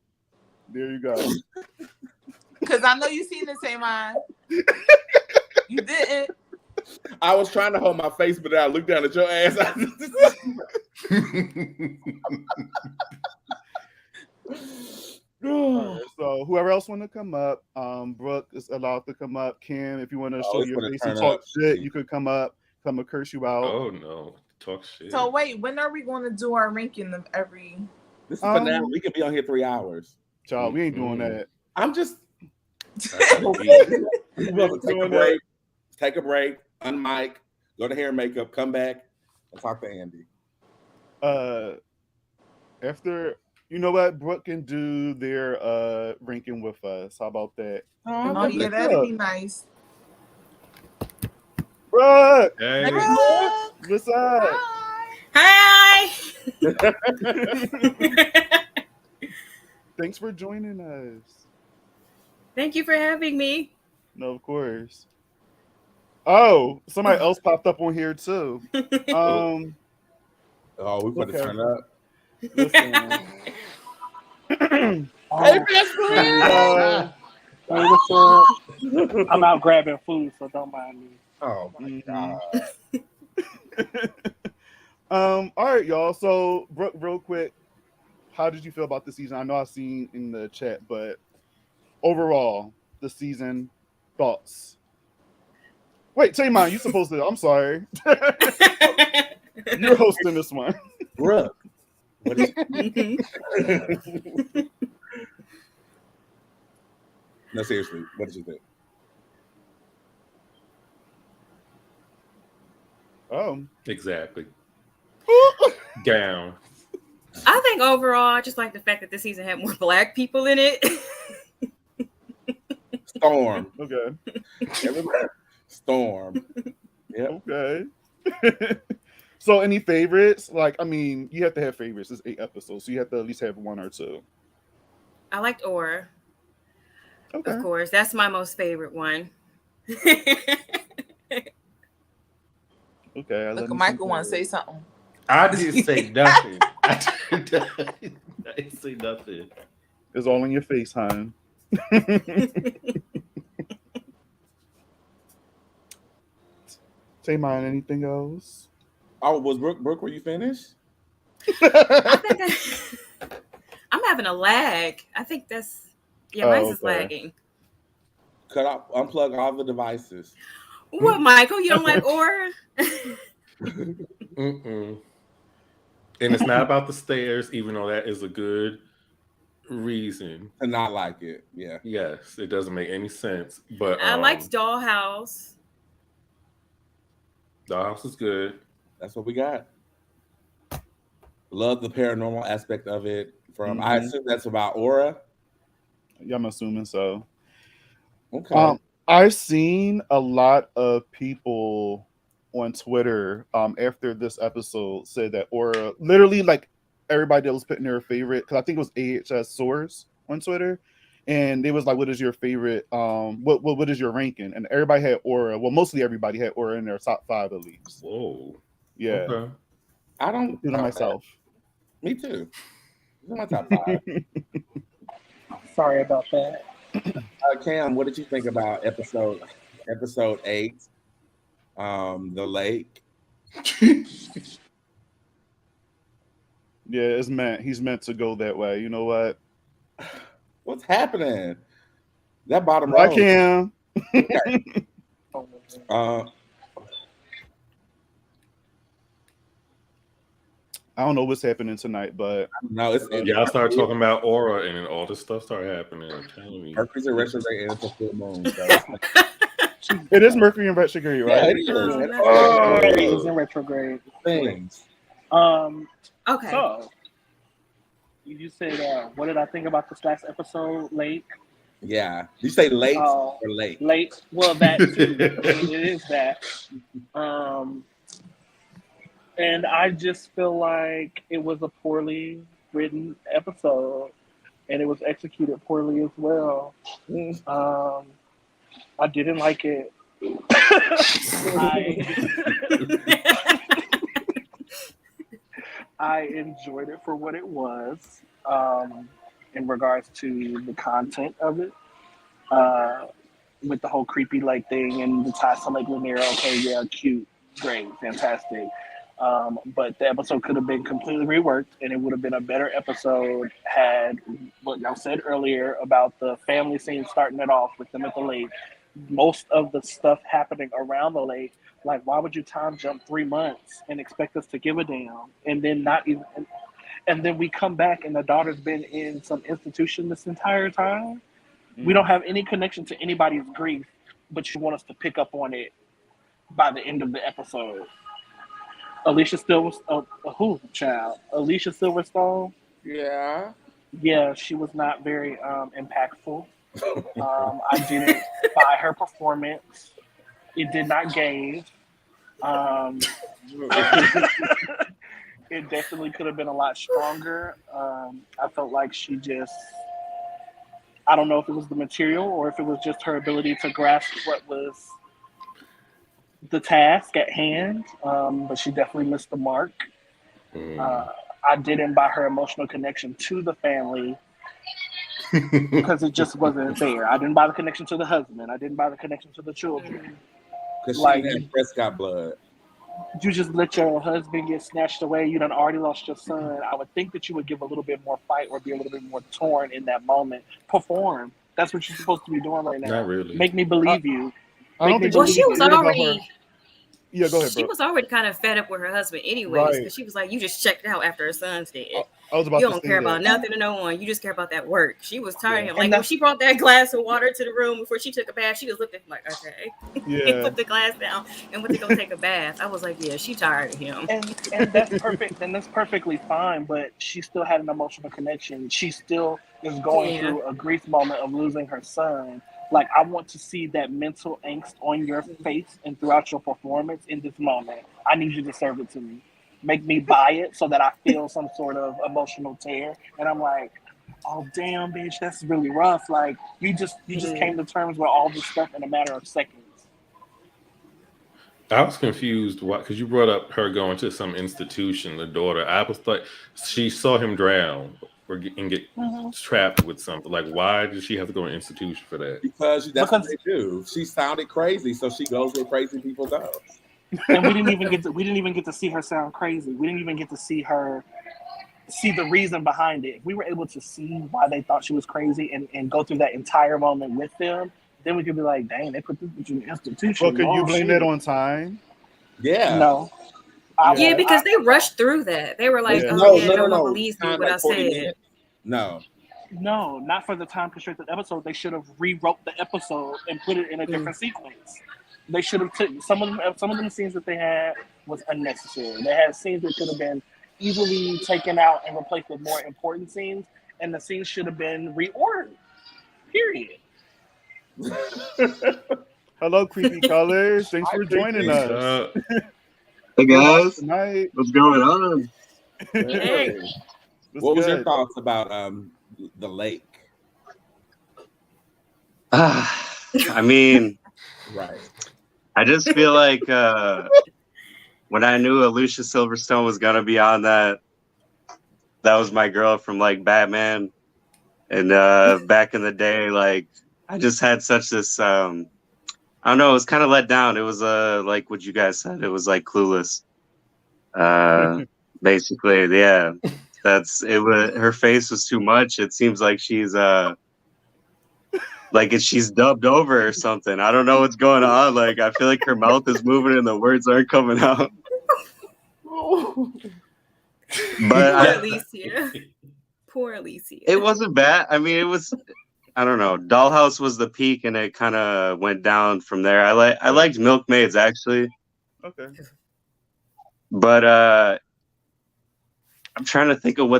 there you go. Because I know you seen it, Tamon. You didn't. I was trying to hold my face, but then I looked down at your ass. Right, so whoever else want to come up, Brooke is allowed to come up. Kim, if you want to show your face and talk shit, you could come up. I'm gonna curse you out. Oh no, talk shit. So wait, when are we going to do our ranking of every? This is finale. We could be on here 3 hours. Child, we ain't doing that. I'm just. Doing Take a break. Unmic. Go to hair and makeup. Come back and talk to Andy. After. You know what? Brooke can do their ranking with us. How about that? Oh yeah, that'd be nice. Brooke! Hey. Brooke! What's up? Hi. Thanks for joining us. Thank you for having me. No, of course. Oh, somebody else popped up on here too. Oh, we better turn up. Listen. Hey, best friend! Hey, what's up? I'm out grabbing food, so don't mind me. Oh my god. All right, y'all. So, Brooke, real quick, how did you feel about the season? I know I've seen in the chat, but overall, the season thoughts. Wait, Tamon, you supposed to. I'm sorry. You're hosting this one. Brooke. What is No, seriously, what did you think? Exactly. Down. I think overall, I just like the fact that this season had more Black people in it. Storm. Okay. Everybody. Storm. Yep. Okay. So, any favorites? Like, I mean, you have to have favorites. It's 8 episodes, so you have to at least have 1 or 2. I liked Aura. Okay. Of course, that's my most favorite one. Okay. Look, Michael want to say something. I didn't say nothing. I didn't say nothing. It's all in your face, hon. Tamon, anything else? Oh, was Brooke, were you finished? I think I'm having a lag. I think that's mine's is lagging. Unplug all the devices. What, Michael? You don't like Aura? Mm-mm. And it's not about the stairs, even though that is a good reason to not like it. Yeah. Yes, it doesn't make any sense. But I liked Dollhouse. Dollhouse is good. That's what we got. Love the paranormal aspect of it. I assume that's about Aura. Yeah, I'm assuming so. Okay. I've seen a lot of people on Twitter after this episode said that Aura, literally like everybody that was putting their favorite, because I think it was AHS Source on Twitter, and it was like, what is your favorite, what is your ranking? And everybody had Aura. Well, mostly everybody had Aura in their top 5 at least. Whoa. Yeah. Okay. I don't know myself. Me too. It's in my top 5. Sorry about that. Cam, what did you think about episode 8? The lake. Yeah, it's meant. He's meant to go that way. You know what? What's happening? That bottom I row. can. I don't know what's happening tonight, but no, it's y'all start talking about Aura, and then all this stuff started happening. I'm telling you. Mercury's in retrograde and it's a full moon. So it is Mercury in retrograde, right? Yeah, it is. Mercury is in retrograde. Things. Okay. So you said, what did I think about this last episode? Lake. Yeah. You say late or late? Late. Well, that too. It is that. And I just feel like it was a poorly written episode, and it was executed poorly as well. I didn't like it. I enjoyed it for what it was, in regards to the content of it, with the whole creepy lake thing and the ties to Lake Lanier. Okay, yeah, cute, great, fantastic. But the episode could have been completely reworked, and it would have been a better episode had what y'all said earlier about the family scene starting it off with them at the lake. Most of the stuff happening around the lake, like why would you time jump 3 months and expect us to give a damn, and then not even, and then we come back and the daughter's been in some institution this entire time. We don't have any connection to anybody's grief, but you want us to pick up on it by the end of the episode. Alicia Alicia Silverstone. Yeah, she was not very impactful. I didn't buy her performance. It did not gauge. It definitely could have been a lot stronger. I felt like she just, I don't know if it was the material or if it was just her ability to grasp what was the task at hand, but she definitely missed the mark. I didn't buy her emotional connection to the family because it just wasn't there. I didn't buy the connection to the husband. I didn't buy the connection to the children. Because she had Prescott blood. You just let your husband get snatched away. You done already lost your son. I would think that you would give a little bit more fight or be a little bit more torn in that moment. Perform. That's what you're supposed to be doing right now. Not really. Make me believe you. I don't think she was already. Yeah, go ahead, bro. She was already kind of fed up with her husband anyways, because she was like, you just checked out after her son's dead. I was about you to don't say care that. about nothing to no one. You just care about that work. She was tired of him. Like when she brought that glass of water to the room before she took a bath, she was looking like, okay. Yeah. Put the glass down and went to go take a bath. I was like, yeah, she tired of him. And that's perfect. And that's perfectly fine. But she still had an emotional connection. She still is going through a grief moment of losing her son. Like, I want to see that mental angst on your face and throughout your performance in this moment. I need you to serve it to me. Make me buy it so that I feel some sort of emotional tear. And I'm like, oh, damn, bitch, that's really rough. Like, you just came to terms with all this stuff in a matter of seconds. I was confused because you brought up her going to some institution, the daughter. I was like, she saw him drown and get trapped with something. Like, why did she have to go to an institution for that? Because that's what they do. She sounded crazy, so she goes where crazy people go. And we didn't even get to see her sound crazy. We didn't even get to see the reason behind it. If we were able to see why they thought she was crazy and go through that entire moment with them, then we could be like, dang, they put this bitch in an institution. Well, could you blame it on time? Yeah. No. Yeah, because they rushed through that. They were like, Yeah. "Oh yeah, no one believes me what I said." No, not for the time constricted episode. They should have rewrote the episode and put it in a different sequence. They should have taken some of them scenes that they had was unnecessary. They had scenes that could have been easily taken out and replaced with more important scenes, and the scenes should have been reordered. Period. Hello, creepy colors. Thanks for joining us. Hey guys, what's going on? Hey. What was your thoughts about the lake? I mean, right. I just feel like when I knew Alicia Silverstone was gonna be on that was my girl from like Batman, and back in the day, like I just had such this I don't know, it was kind of let down. It was like what you guys said, it was like Clueless. Basically, yeah. Her face was too much. It seems like she's she's dubbed over or something. I don't know what's going on. Like I feel like her mouth is moving and the words aren't coming out. But Poor Alicia. It wasn't bad. I mean, it was. I don't know. Dollhouse was the peak, and it kind of went down from there. I liked Milkmaids actually. Okay. But I'm trying to think of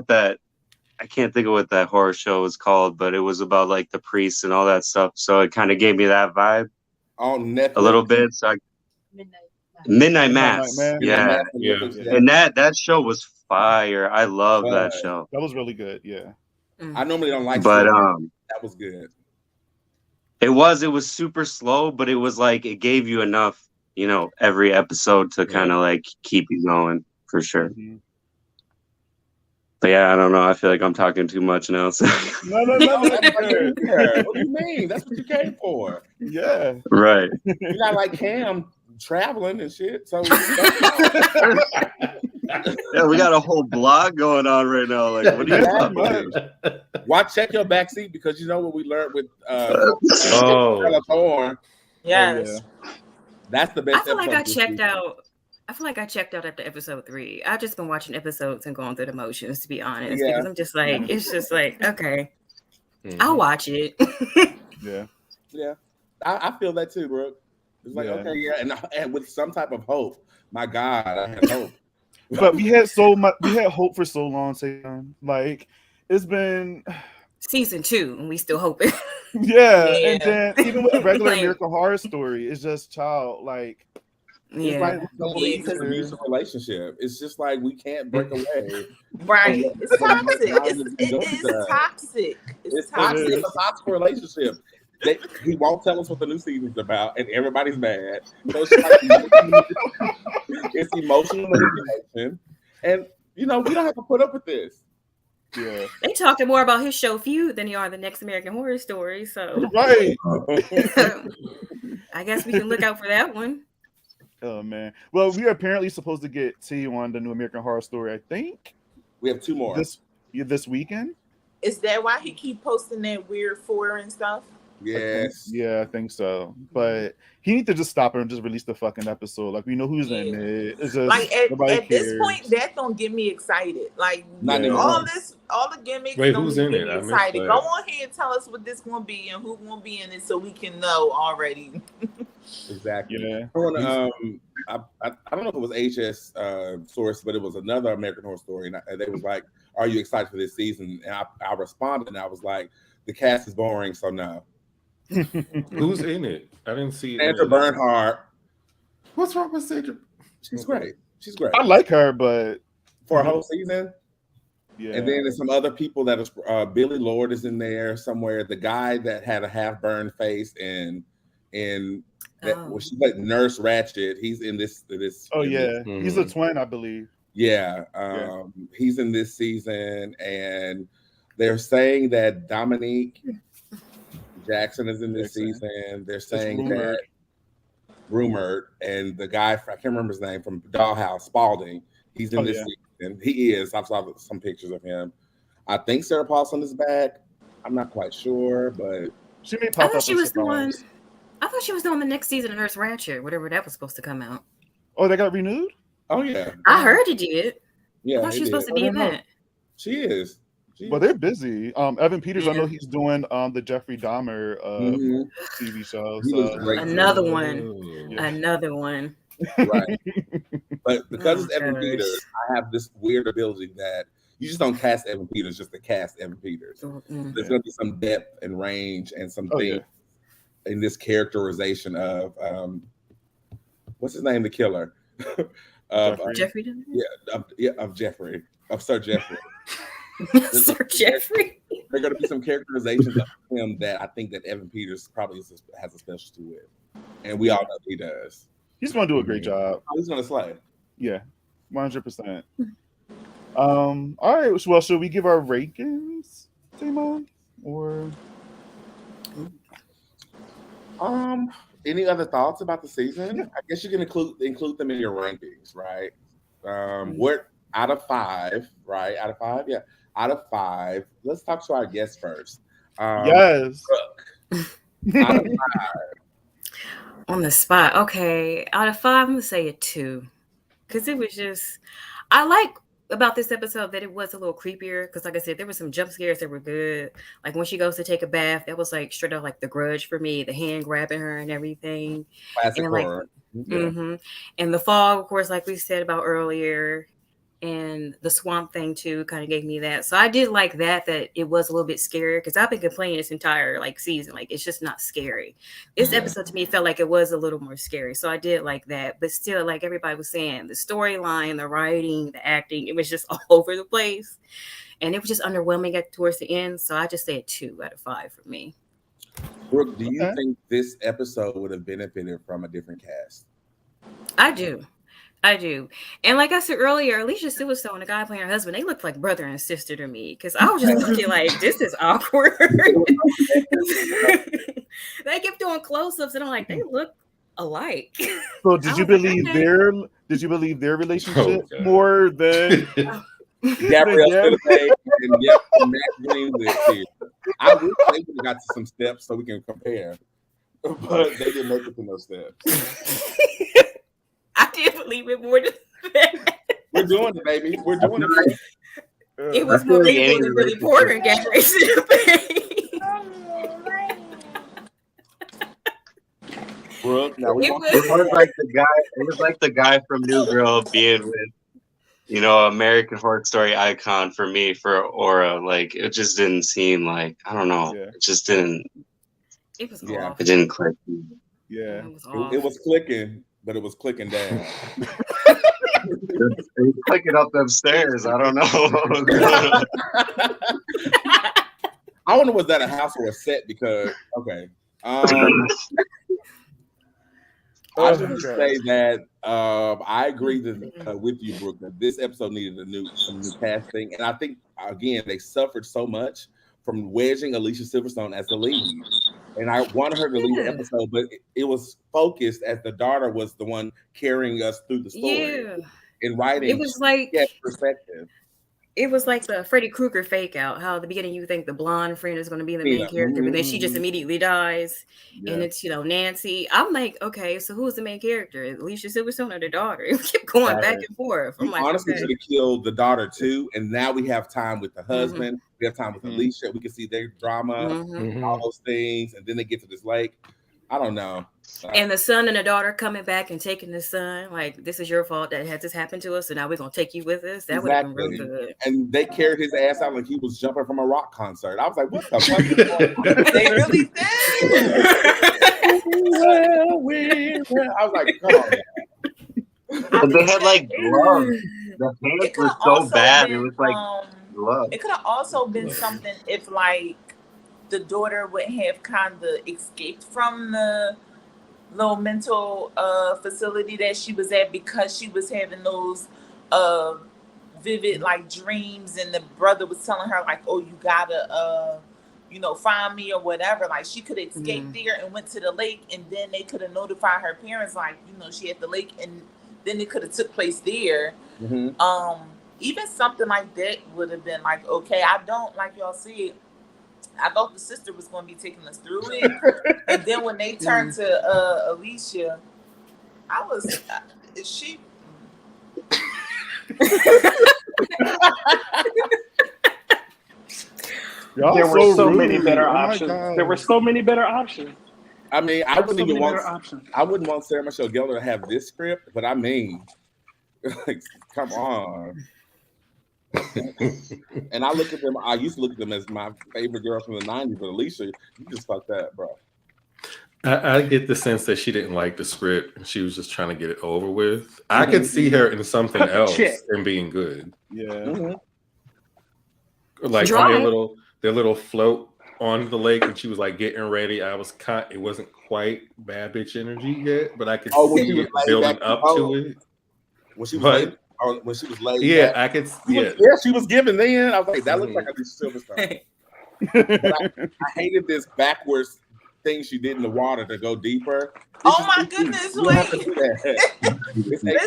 I can't think of what that horror show was called, but it was about like the priests and all that stuff. So it kind of gave me that vibe. Oh, Netflix. A little bit. So Midnight Mass. Yeah. And that show was fire. I love that show. That was really good. Yeah. I normally don't like, but that was good. It was super slow, but it was like it gave you enough, every episode to kind of like keep you going for sure. Mm-hmm. But yeah, I don't know. I feel like I'm talking too much now. So. No. What do you mean? That's what you came for. Yeah. Right. You're not like Cam traveling and shit. So yeah, we got a whole blog going on right now. Like, what are you talking about? Why check your backseat? Because you know what we learned with Thorne. Yes. That's the best. I feel like I checked out. I feel like I checked out after episode 3. I've just been watching episodes and going through the motions, to be honest, because I'm just like, it's just like, okay, I'll watch it. Yeah. I feel that too, bro. It's like, okay, and with some type of hope. My God, I had hope. But we had hope for so long, Sam. Like it's been season 2, and we still hoping. Yeah, and then even with a regular American Horror Story, it's just child like. Yeah, it's an abusive relationship. It's just like we can't break away. Right, it's toxic. It's toxic. It's toxic. It's a toxic relationship. He won't tell us what the new season's about, and everybody's mad. So it's emotional manipulation, and we don't have to put up with this. Yeah, they talking more about his show Feud than they are the next American Horror Story. So right, I guess we can look out for that one. Oh man! Well, we are apparently supposed to get T on the new American Horror Story. I think we have 2 more this weekend. Is that why he keep posting that weird foreign stuff? Yes. I think so. But he needs to just stop it and just release the fucking episode. Like we know who's in it. It's just like at this point, that don't get me excited. Like all the gimmicks. Wait, who's in it? Excited. Go on here and tell us what this gonna be and who gonna be in it, so we can know already. Exactly. Yeah. I don't know if it was HS source, but it was another American Horror Story, and they was like, "Are you excited for this season?" And I responded, and I was like, "The cast is boring, so no." Who's in it? I didn't see Sandra Bernhardt. What's wrong with Sandra? She's great. She's great. I like her, but for a whole season. Yeah. And then there's some other people that is Billy Lord is in there somewhere. The guy that had a half burned face and she's like Nurse Ratched. He's in this. Oh yeah, he's a twin, I believe. Yeah, he's in this season, and they're saying that Dominique Jackson is in this season. They're saying that rumored, and the guy I can't remember his name from Dollhouse, Spalding. He's in this season. He is. I saw some pictures of him. I think Sarah Paulson is back. I'm not quite sure, but she may pop up. She was the one. I thought she was doing the next season of Nurse Ratched, whatever that was supposed to come out. Oh, they got renewed? Oh yeah, I heard it did. yeah. I thought she was supposed to be in that. She is. Well, they're busy. Evan Peters, I know he's doing the Jeffrey Dahmer TV show. He was great. Another one. Right. But because it's Evan Peters, I have this weird ability that you just don't cast Evan Peters just to cast Evan Peters. There's going to be some depth and range and some things in this characterization of what's his name, the killer? Jeffrey. Of Jeffrey, of Sir Jeffrey. Sir Jeffrey. There are going to be some characterizations of him that I think that Evan Peters probably has a specialty with, and we all know he does. He's going to do a great job. He's going to slay. Yeah, 100%. All right. Well, should we give our rankings, Tamon, or any other thoughts about the season? I guess you can include them in your rankings, right? What out of 5, right? Out of 5, yeah. Out of 5, let's talk to our guest first. Yes. Brooke, out of 5. On the spot. Okay. Out of 5, I'm going to say a 2. Because it was just, I like about this episode that it was a little creepier. Because like I said, there were some jump scares that were good. Like when she goes to take a bath, that was like straight up like The Grudge for me. The hand grabbing her and everything. Classic and horror. And the fog, of course, like we said about earlier. And the swamp thing too kind of gave me that. So I did like that it was a little bit scary because I've been complaining this entire like season. Like it's just not scary. This episode to me felt like it was a little more scary. So I did like that. But still, like everybody was saying, the storyline, the writing, the acting, it was just all over the place. And it was just underwhelming towards the end. So I just say a 2 out of 5 for me. Brooke, do you think this episode would have benefited from a different cast? I do. And like I said earlier, Alicia Silverstone and the guy playing her husband, they look like brother and sister to me. Because I was just looking like, this is awkward. They kept doing close-ups and I'm like, they look alike. So did you believe their relationship more than Gabrielle and Matt Green with here? I wish they would have got to some steps so we can compare. But they didn't make it to no steps. I did believe it more than that. We're doing it, baby. We're doing it. It was more believable than Billy Porter and Gabrielle Brooke, now it was like the guy from New Girl being with, American Horror Story icon for me for Aura. Like it just didn't seem like, I don't know. Yeah. It just didn't. It was awful. It didn't click. Yeah, it was clicking. But it was clicking down. It was clicking up them stairs. I don't know. I wonder was that a house or a set? Because I should say that I agree with you, Brooke, that this episode needed some new casting, and I think again they suffered so much from wedging Alicia Silverstone as the lead. And I wanted her to lead the episode, but it was focused as the daughter was the one carrying us through the story. Yeah. In writing, it was like perspective. It was like the Freddy Krueger fake out. How at the beginning you think the blonde friend is going to be the main character, but then she just immediately dies, and it's Nancy. I'm like, okay, so who's the main character? Alicia Silverstone or the daughter? We kept going back and forth. I'm like, honestly should have killed the daughter too, and now we have time with the husband. We have time with Alicia. We can see their drama, all those things, and then they get to this lake. I don't know. And the son and the daughter coming back and taking the son, like, this is your fault that had this happen to us, so now we're gonna take you with us. That would have been real good. And they carried his ass out like he was jumping from a rock concert. I was like, what the fuck is going on? They really did. I was like, come on. And they had like gloves. The hands were so bad. It was like gloves. It could have also been something if like the daughter would have kind of escaped from the little mental facility that she was at because she was having those vivid like dreams, and the brother was telling her like, oh, you gotta find me or whatever. Like she could escape there and went to the lake, and then they could have notified her parents like, she at the lake, and then it could have took place there. Even something like that would have been like, okay. I don't, like y'all see, I thought the sister was going to be taking us through it. And then when they turned to Alicia, I was, There were so many rude. better Oh my options. God. There were so many better options. I mean, I wouldn't even want. Options. I wouldn't want Sarah Michelle Gellar to have this script, but I mean, like, come on. And I look at them. I used to look at them as my favorite girl from the '90s, but Alicia, you just fucked that, bro. I get the sense that she didn't like the script and she was just trying to get it over with. I could see her in something else and being good. Yeah. Mm-hmm. Like on their little float on the lake when she was like getting ready. It wasn't quite bad bitch energy yet, but I could see it building up to it. When she was laid yeah, back. I could. She was giving then. I was like, that looks like Alicia Silverstone. But I hated this backwards thing she did in the water to go deeper. Oh my goodness! Wait, listen.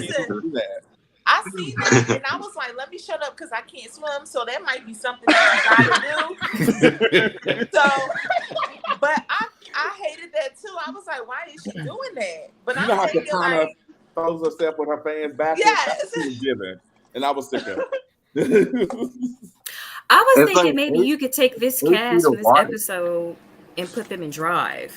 I seen that and I was like, let me shut up because I can't swim, so that might be something that I gotta do. So, but I hated that too. I was like, why is she doing that? But you know how Katana throws herself with her fans back? Yes. She was giving, and I was sick of it. I was thinking maybe you could take this cast from this episode and put them in Drive.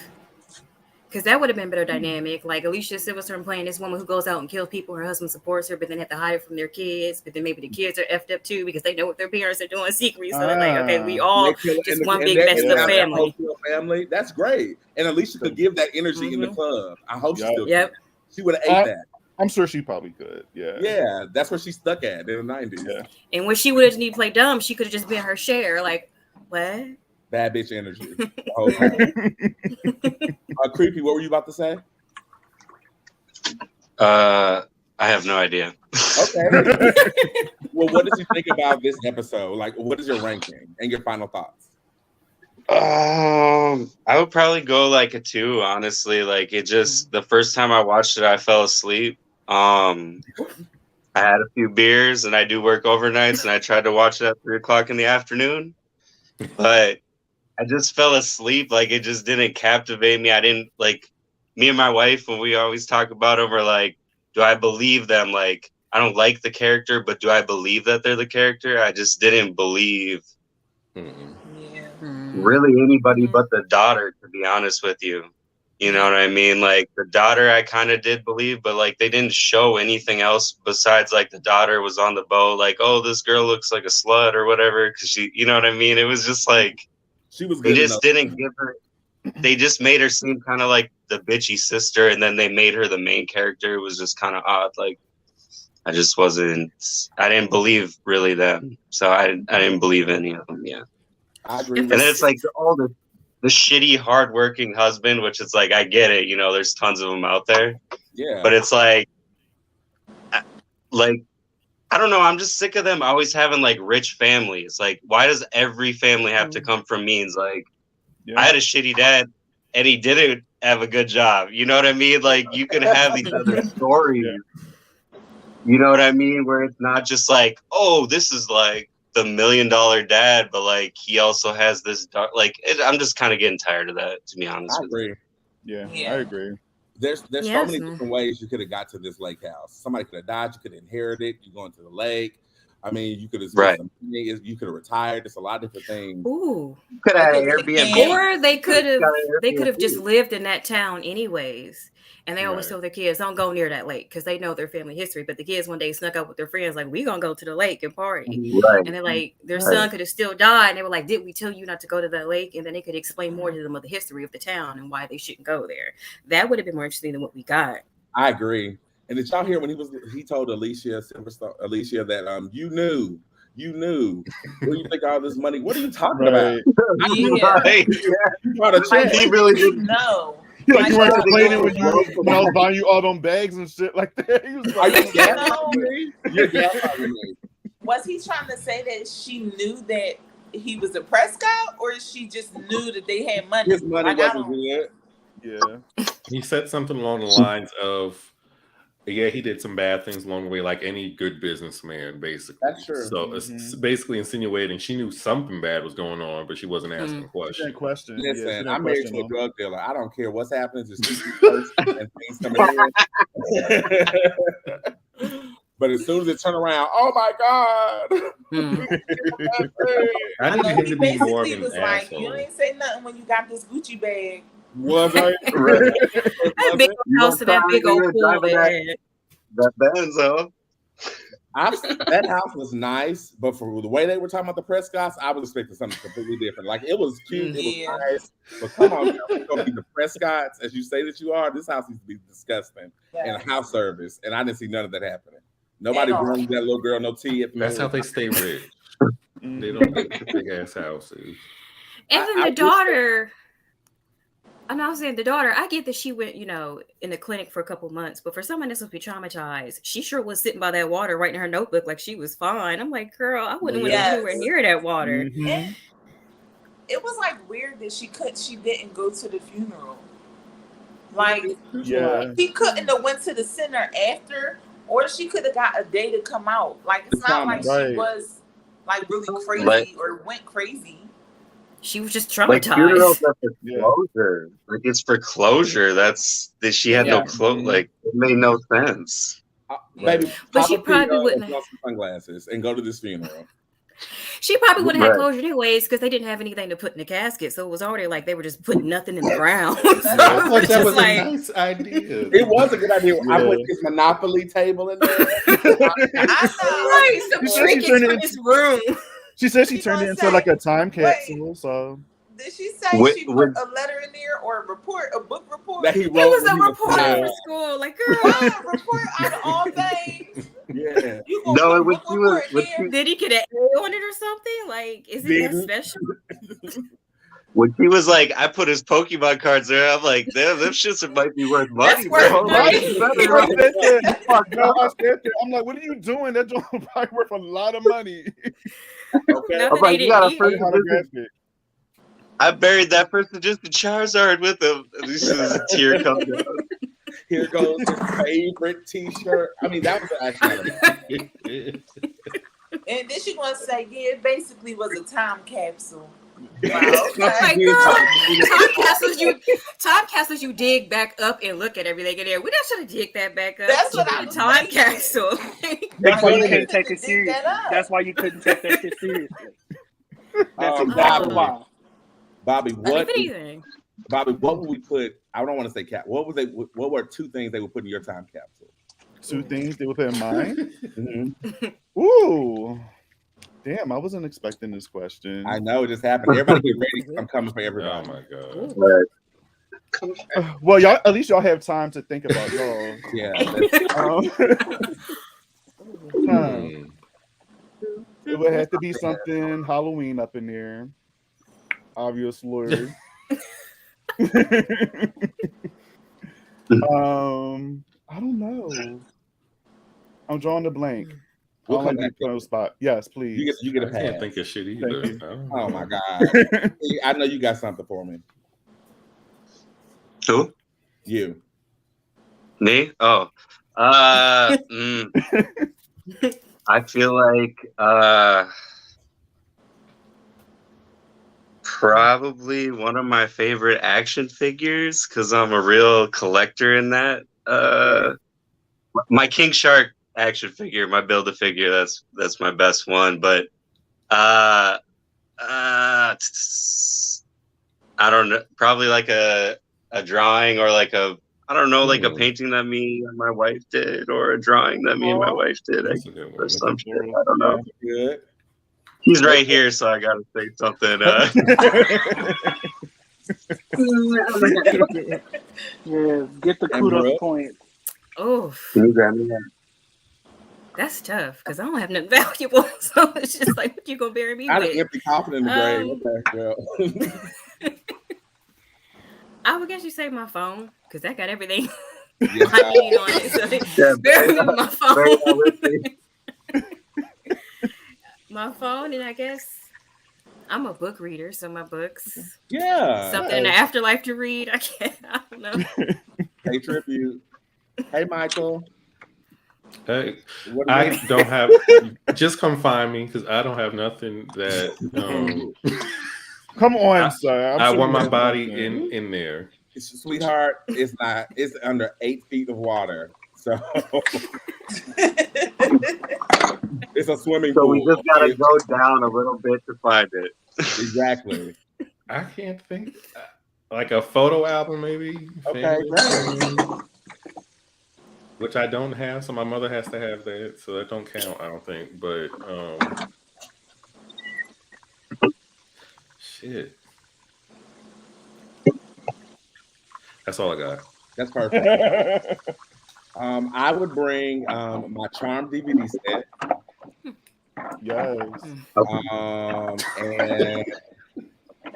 Because that would have been better dynamic. Like Alicia Silverstone playing this woman who goes out and kills people. Her husband supports her, but then have to hide it from their kids. But then maybe the kids are effed up too because they know what their parents are doing secretly. So they're like, okay, we all just one big messed up family. That's great. And Alicia could give that energy in the club. I hope she still could. She would have ate that. I'm sure she probably could. Yeah. Yeah, that's where she stuck at in the 90s. Yeah. And when she would have need to play dumb, she could have just been her share. Like, what? Bad bitch energy. Creepy, what were you about to say? I have no idea. Okay. Well, what did you think about this episode? Like, what is your ranking and your final thoughts? I would probably go like a 2, honestly. Like, it just, the first time I watched it, I fell asleep. I had a few beers and I do work overnights and I tried to watch it at 3:00 in the afternoon, but I just fell asleep. Like, it just didn't captivate me. I didn't, like, me and my wife, when we always talk about it, we're like, do I believe them? Like, I don't like the character, but do I believe that they're the character? I just didn't believe really anybody but the daughter, to be honest with you. You know what I mean? Like, the daughter I kind of did believe, but like they didn't show anything else besides like the daughter was on the boat, like, oh, this girl looks like a slut or whatever, because she, you know what I mean? It was just like, she was good. They just didn't give her, they just made her seem kind of like the bitchy sister, and then they made her the main character. It was just kind of odd. Like, I didn't believe really them. So I didn't believe any of them. Yeah. I agree. And then it's like the shitty, hardworking husband, which is like, I get it, you know, there's tons of them out there. Yeah. But it's like I don't know, I'm just sick of them always having like rich families. Like, why does every family have to come from means? Like, I had a shitty dad and he didn't have a good job. You know what I mean? Like, you can have these other stories. You know what I mean? Where it's not just like, oh, this is like the $1 million dad, but like he also has this dark, like, I'm just kind of getting tired of that, to be honest with you. Yeah, I agree. There's so many different ways you could have got to this lake house. Somebody could have died. You could have inherited it. You going to the lake. I mean, you could have you could have retired. There's a lot of different things. Ooh, could have had Airbnb, or they could have just lived in that town anyways. And they always tell their kids, don't go near that lake, because they know their family history. But the kids one day snuck out with their friends, like, we gonna go to the lake and party. Right. And they're like, their son could have still died. And they were like, did we tell you not to go to that lake? And then they could explain more to them of the history of the town and why they shouldn't go there. That would have been more interesting than what we got. I agree. And did y'all hear when he told Alicia that you knew where you think all this money? What are you talking about? He really didn't know. Like, you weren't complaining when I was buying you all them bags and shit like that. He was like, was he trying to say that she knew that he was a Prescott, or she just knew that they had money? His money wasn't good. Yeah. He said something along the lines of, he did some bad things along the way, like any good businessman, basically. That's true. So it's basically insinuating she knew something bad was going on, but she wasn't asking questions. Listen, I'm married to a drug dealer. I don't care what's happening. Just keep first and things coming in. But as soon as it turned around, oh my God. I need know him he to be more of basically an was like, asshole. "You ain't say nothing when you got this Gucci bag." Was I? That big old house and that big old pool they had. That Benzo. That house was nice, but for the way they were talking about the Prescotts, I was expecting something completely different. Like it was cute, it was nice, but come on, you're gonna be the Prescotts as you say that you are. This house needs to be disgusting and a house service, and I didn't see none of that happening. Nobody brought that little girl no tea. That's how they stay rich. They don't get big ass houses. And then the daughter. I'm not saying the daughter. I get that she went, in the clinic for a couple months, but for someone that's supposed to be traumatized, she sure was sitting by that water, writing her notebook like she was fine. I'm like, girl, I wouldn't want to be anywhere near that water. And it was like weird that she didn't go to the funeral. Like, she couldn't have went to the center after, or she could have got a day to come out. Like, it's not like she was like really crazy or went crazy. She was just Like traumatized. funerals are for closure. Like it's for closure. She had no clothes. Like it made no sense. Maybe, but she probably wouldn't have some sunglasses and go to this funeral. She probably wouldn't have closure anyways because they didn't have anything to put in the casket, so it was already like they were just putting nothing in the ground. I thought that was a nice idea. It was a good idea. I put this Monopoly table in there. Right, some trinkets for this room. She said she turned it into like a time capsule. So did she say she put a letter in there or a book report? That he wrote. It was a report for school. Like, girl, report out of all things. Yeah. No, did he get an A on it or something? Like, is it that special? When he was like, I put his Pokemon cards there, I'm like, damn, them shits might be worth money, bro. I'm like, what are you doing? That's probably worth a lot of money. Okay. I'm like, you got a person. I buried that person just in Charizard with him. At least a tear comes down. Here goes his favorite T-shirt. I mean, that was actually. And then she gonna say, yeah, it basically was a time capsule. Wow, okay. Time capsules you dig back up and look at everything in there. We don't should have dig that back up. That's what I'm time capsule. That's why you couldn't take it seriously. That's why you couldn't take that shit seriously. That's exactly why. Bobby, what would we put? I don't want to say cap. What were two things they would put in your time capsule? Two things they would put in mine? Mm-hmm. Ooh. Damn, I wasn't expecting this question. I know, it just happened. Everybody get ready. I'm coming for everybody. Oh my God. Well, y'all at least y'all have time to think about y'all. Yeah. It would have to be something Halloween up in there. Obviously. I don't know. I'm drawing the blank. We'll come back to the spot. Yes, please. You get a pass. I can't think of shit either. Oh my God. I know you got something for me. Who? You. Me? Oh. I feel like probably one of my favorite action figures because I'm a real collector in that. My King Shark action figure, my Build-A-Figure, that's my best one. But I don't know, probably like a drawing or like a like a painting that me and my wife did, or a drawing that me and my wife did, or some shit. I don't know. Good. He's right here, so I gotta say something. Yeah, get the kudos point. Oh, can you grab me that? That's tough because I don't have nothing valuable. So it's just like, what you gonna bury me I with? had an empty coffin in the grave. Okay, girl. I would guess you say my phone because that got everything Yes, I need on it. So bury me with my phone. My phone, and I guess I'm a book reader, so my books. Yeah. Something in the afterlife to read. I don't know. Hey, tribute. Hey, Michael. Hey, I don't have. Just come find me because I don't have nothing that. Come on, sir. I want my body in there. Sweetheart, it's not. It's under 8 feet of water. So it's a swimming So pool. we just gotta go down a little bit to find it. Exactly. I can't think. Like a photo album, maybe. Okay, Family, which I don't have, so my mother has to have that, so that don't count. I don't think, but shit. That's all I got. That's perfect. I would bring my Charm DVD set. Yes.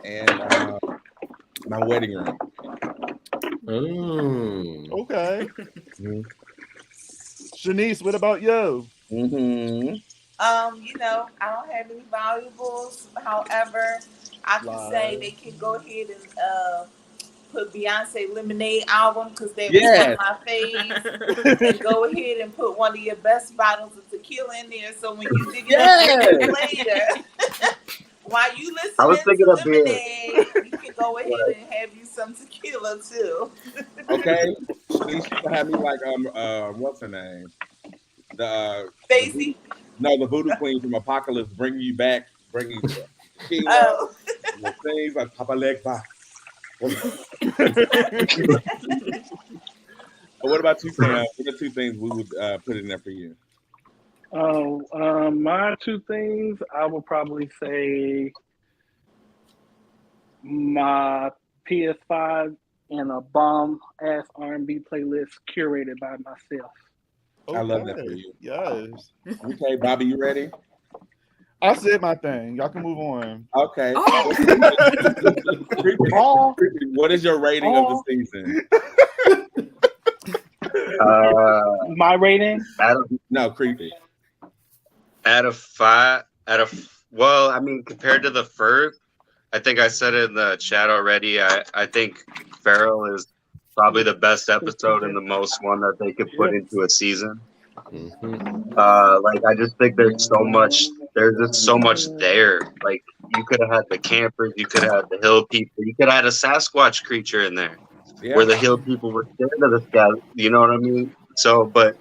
And my wedding ring. Okay. Chanise, what about you? You know, I don't have any valuables. However, I can say they can go ahead and put Beyonce Lemonade album because they was on my face. And go ahead and put one of your best bottles of tequila in there. So when you dig it up later, while you listen to Lemonade, you can go ahead and have you some tequila too. Okay. She can have me like what's her name? Stacy. The Voodoo Queen from Apocalypse, bringing you back, bringing tequila. The things like Papa Legba. What about you, Sam? What are two things we would put in there for you? My two things, I would probably say my PS5 and a bomb ass R&B playlist curated by myself. Okay. I love that for you. Yes. Okay, Bobby, you ready? I said my thing. Y'all can move on. Okay. What is your rating of the season? My rating? Creepy. Out of 5, well, I mean, compared to the first, I think I said it in the chat already. I think Farrell is probably the best episode and the most one that they could put into a season. I just think there's just so much there. Like, you could have had the campers, you could have had the hill people, you could have had a Sasquatch creature in there where the hill people were scared of the sky. You know what I mean? So, but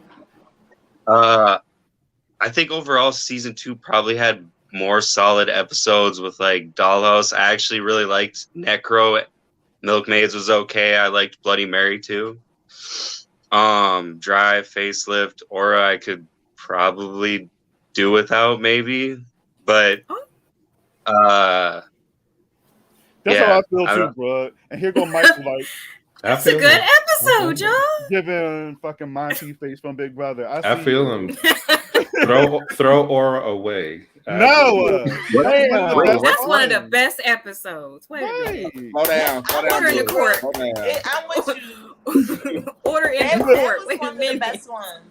I think overall season 2 probably had more solid episodes with like Dollhouse. I actually really liked Necro. Milkmaids was okay. I liked Bloody Mary too. Drive, Facelift, Aura I could probably do without maybe. But that's how I feel too, bro. And here go Michael like that's a good episode, y'all. Giving fucking Monty face from Big Brother. I feel him. throw Aura away. No, that's one of the best episodes. Wait a minute. Slow down. Order in the court. I'm with you. Order in the court. That was one of the best ones.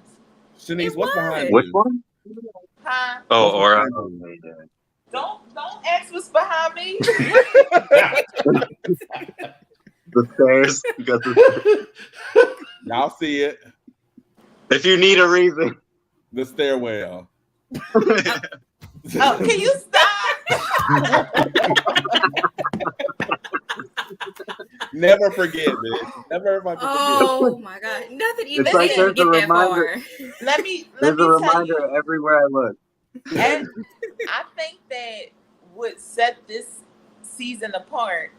Shanice, what's behind Which you? one? Huh? Oh, Aura. Don't ask what's behind me. The stairs. Y'all see it. If you need a reason. The stairwell. Oh, can you stop? Never forget this. Never forget. Oh my God! Nothing even it's like can get that far. Let me there's a tell reminder you, everywhere I look. And I think that what set this season apart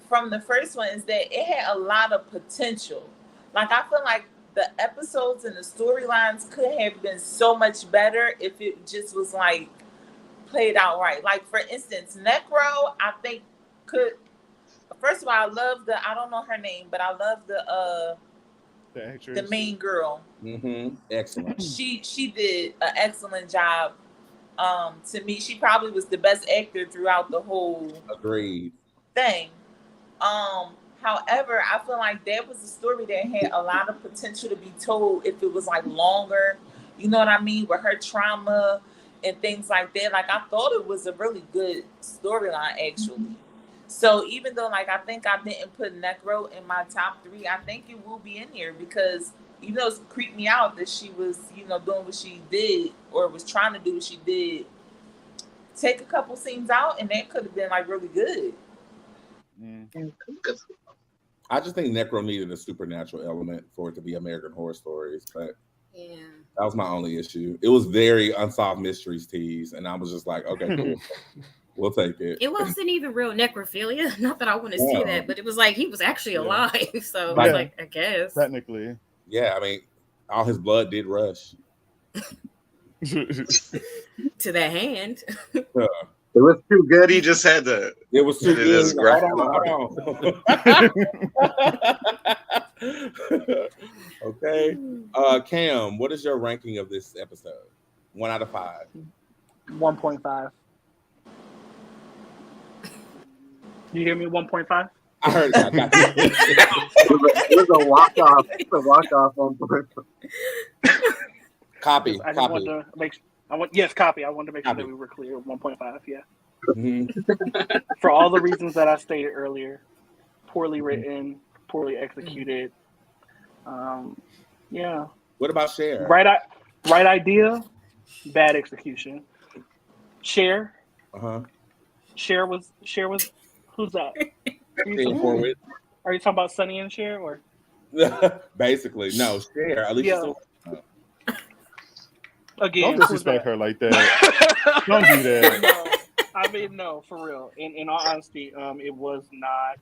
from the first one is that it had a lot of potential. Like, I feel like the episodes and the storylines could have been so much better if it just was like played out right. Like, for instance, Necro, I think could. First of all, I love I don't know her name, but I love the main girl. Excellent. She did an excellent job. To me, she probably was the best actor throughout the whole thing. However, I feel like that was a story that had a lot of potential to be told if it was like longer. You know what I mean? With her trauma and things like that. Like, I thought it was a really good storyline, actually. So even though, like, I think I didn't put Necro in my top 3, I think it will be in here because, you know, it creeped me out that she was, you know, doing what she did or was trying to do what she did. Take a couple scenes out and that could have been, like, really good. I just think Necro needed a supernatural element for it to be American Horror Stories, but Yeah. that was my only issue. It was very Unsolved Mysteries tease, and I was just like, okay, cool. We'll take it. It wasn't even real necrophilia. Not that I want to see No. that, but it was like he was actually alive. So Yeah. like, I guess. Technically. Yeah, I mean, all his blood did rush. To that hand. It was too good. He just had to. It was too It is good. Hold on. Okay. Cam, what is your ranking of this episode? 1 out of 5. 1.5. You hear me? 1.5. I heard it. I got it. It was a walk off. It's a walk off on point. Copy. I just Copy. wanted to make. Yes, copy. I wanted to make sure Copy. that we were clear. 1.5. Yeah. Mhm. For all the reasons that I stated earlier, poorly written, poorly executed. Yeah. What about Cher? Right idea, bad execution. Cher. Cher was. Who's that? Are you talking about Sonny and Cher or? Basically, no. Cher. At least. Yeah. Again, Don't disrespect her like that. Don't do that. No, I mean, no, for real. In all honesty, it was not.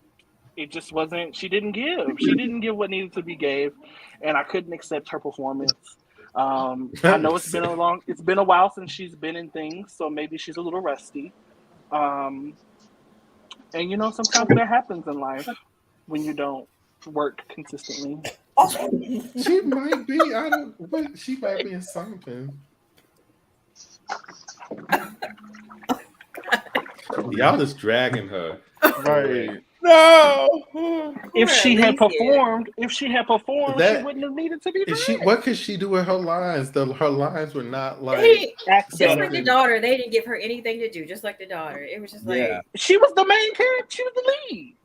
It just wasn't. She didn't give. She didn't give what needed to be gave, and I couldn't accept her performance. I know it's been a while since she's been in things, so maybe she's a little rusty. And you know, sometimes that happens in life when you don't work consistently. She might be. But she might be in something. Y'all just dragging her. Right. No. If she had performed, That- she wouldn't have needed to be dragged. What could she do with her lines? Her lines were not like. Just like the daughter, they didn't give her anything to do. Just like the daughter, it was just like She was the main character. She was the lead.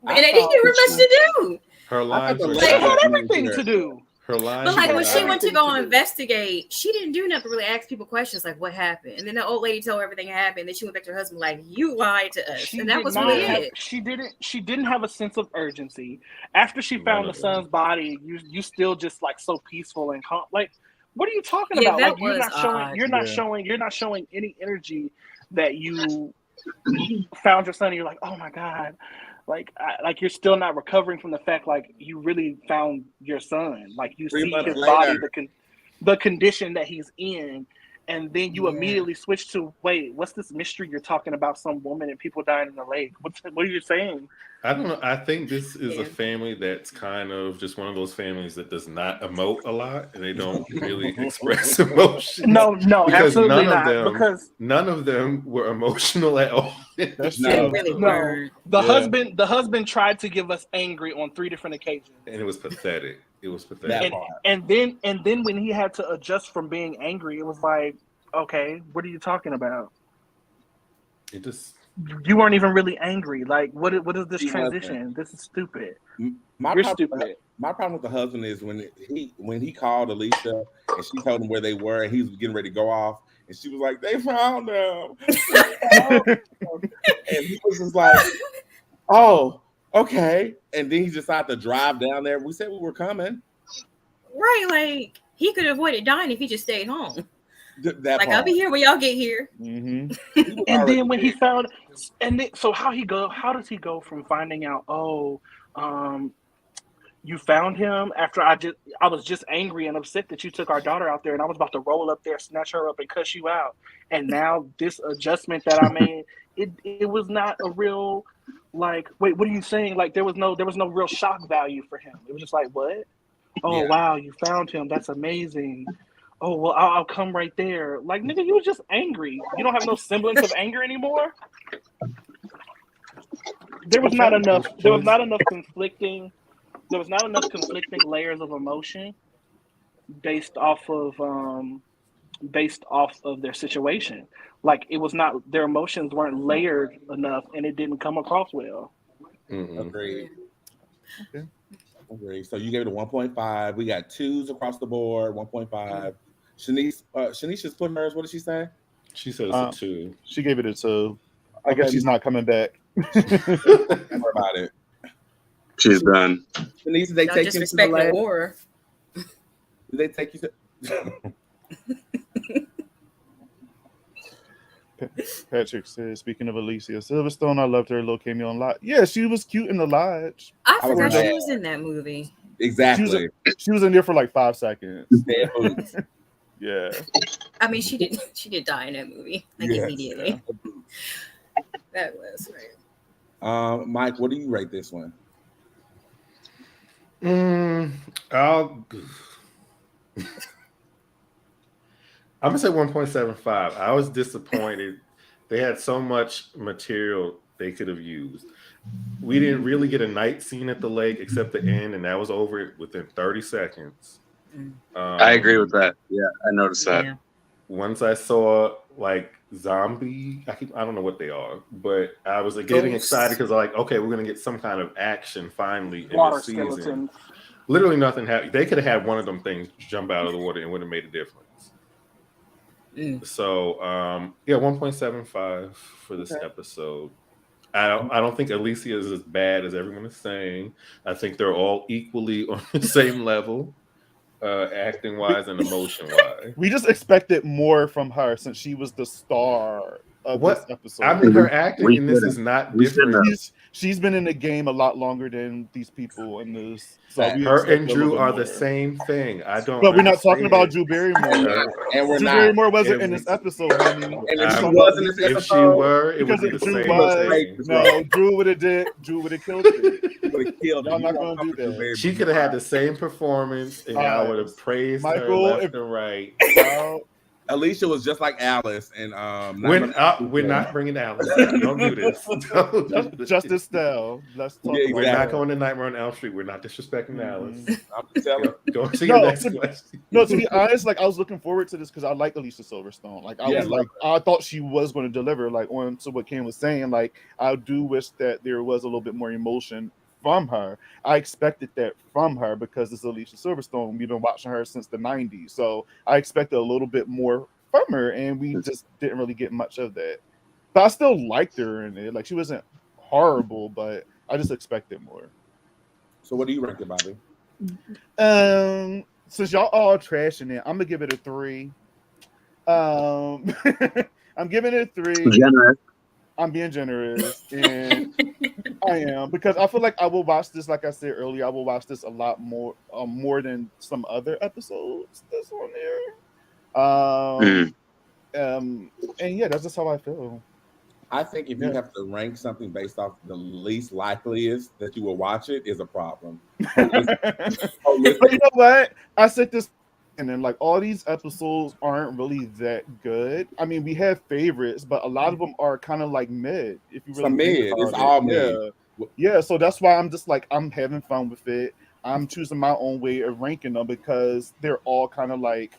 and they didn't give her much to do. Her lines were. They had everything to do. Her lines. But like were when she not- went to go investigate, she didn't do nothing. Really ask people questions like what happened, and then the old lady told her everything happened. And then she went back to her husband like, "You lied to us," and that was really it. She didn't have a sense of urgency. After she found the son's body, you still just like so peaceful and calm. Like, what are you talking about? that Like you're was not showing. odd. You're not showing any energy that you found your son. And you're like, oh my god. Like you're still not recovering from the fact like you really found your son. Like you 3 see months his later. body, the condition that he's in, and then you immediately switch to wait, what's this mystery you're talking about? Some woman and people dying in the lake. What are you saying? I don't know. I think this is a family that's kind of just one of those families that does not emote a lot, and they don't really express emotion. No, because absolutely not. Because none of them were emotional at all. That's They true. really no, were. the husband tried to give us angry on 3 different occasions, And it was pathetic. It was That pathetic. part. and then when he had to adjust from being angry, it was like, okay, what are you talking about? It just. You weren't even really angry. Like, what is this He transition? This is stupid. My You're problem, stupid. My problem with the husband is when he called Alicia and she told him where they were and he was getting ready to go off and she was like, they found them. And he was just like, oh, okay. And then he decided to drive down there. We said we were coming. Right, like he could have avoided dying if he just stayed home. That Like part. I'll be here when y'all get here. Mm-hmm. And then when he found, so how does he go from finding out, you found him after I was just angry and upset that you took our daughter out there and I was about to roll up there, snatch her up and cuss you out. And now this adjustment that I made, it was not a real, like, wait, what are you saying? Like there was no real shock value for him. It was just like, what? Oh, Yeah. wow, you found him. That's amazing. Oh, well, I'll come right there. Like, nigga, you was just angry. You don't have no semblance of anger anymore. There was not enough conflicting layers of emotion based off of their situation. Like it was not, their emotions weren't layered enough and it didn't come across well. Mhm. Agreed. Okay. Agreed. So you gave it a 1.5. We got 2s across the board, 1.5. Shanice just put hers. What did she say? She said it's a 2. She gave it a 2. I guess she's not coming back. Don't worry about it. She's done. Denise, did they Not take you to the disrespecting lab? Aura. Did they take you to? Patrick says, speaking of Alicia Silverstone, I loved her little cameo on Lodge. Yeah, she was cute in the Lodge. I I was forgot she mad. was in that movie. Exactly. She was in there for like 5 seconds. Dead boots. Yeah. I mean, she did die in that movie like Yes. immediately. That was right. Mike, what do you rate this one? I'm gonna say 1.75. I was disappointed. They had so much material they could have used. We didn't really get a night scene at the lake except the end, and that was over within 30 seconds. I agree with that. Yeah, I noticed that. Yeah. Once I saw like zombie, I don't know what they are, but I was getting excited because like, okay, we're gonna get some kind of action finally in Water this season. skeleton. Literally nothing happened. They could have had one of them things jump out of the water and would have made a difference. So yeah, 1.75 for this episode. I don't think Alicia is as bad as everyone is saying. I think they're all equally on the same level, acting wise and emotion wise. We just expected more from her since she was the star of this episode. I mean, her acting in this is not different. She's been in the game a lot longer than these people in this. So her and Drew are the same thing. I don't. But we're not talking about Drew Barrymore. And we're Drew not. Barrymore wasn't in this episode, honey. And if she was in this episode, if she were, it would because be if the Drew same was, thing. no, Drew would have killed it. Would have killed. I'm not gonna do that. She could have had the same performance, and I would have praised her left and right. Alicia was just like Alice, and we're not bringing Alice. Don't do this. Just Estelle. Let's talk. Yeah, We're about not that. going to Nightmare on Elm Street. We're not disrespecting Alice. I'm telling. Go to your next question. No, to be honest, like I was looking forward to this because I like Alicia Silverstone. Like I thought she was going to deliver. Like on to what Ken was saying. Like I do wish that there was a little bit more emotion from her. I expected that from her because it's Alicia Silverstone. We've been watching her since the 90s. So I expected a little bit more from her, and we just didn't really get much of that. But I still liked her in it. Like she wasn't horrible, but I just expected more. So what do you rank it, Bobby? Since y'all all trashing it, I'm gonna give it a 3. I'm giving it a 3. Generous. I'm being generous, and I am, because I feel like I will watch this. Like I said earlier, I will watch this a lot more than some other episodes that's on there. And yeah, that's just how I feel. I think if you have to rank something based off the least likeliest that you will watch it is a problem. But you know what? I said this, and then like all these episodes aren't really that good. I mean, we have favorites, but a lot of them are kind of like mid. If you really mid, it's all mid. Yeah, so that's why I'm just like I'm having fun with it. I'm choosing my own way of ranking them because they're all kind of like,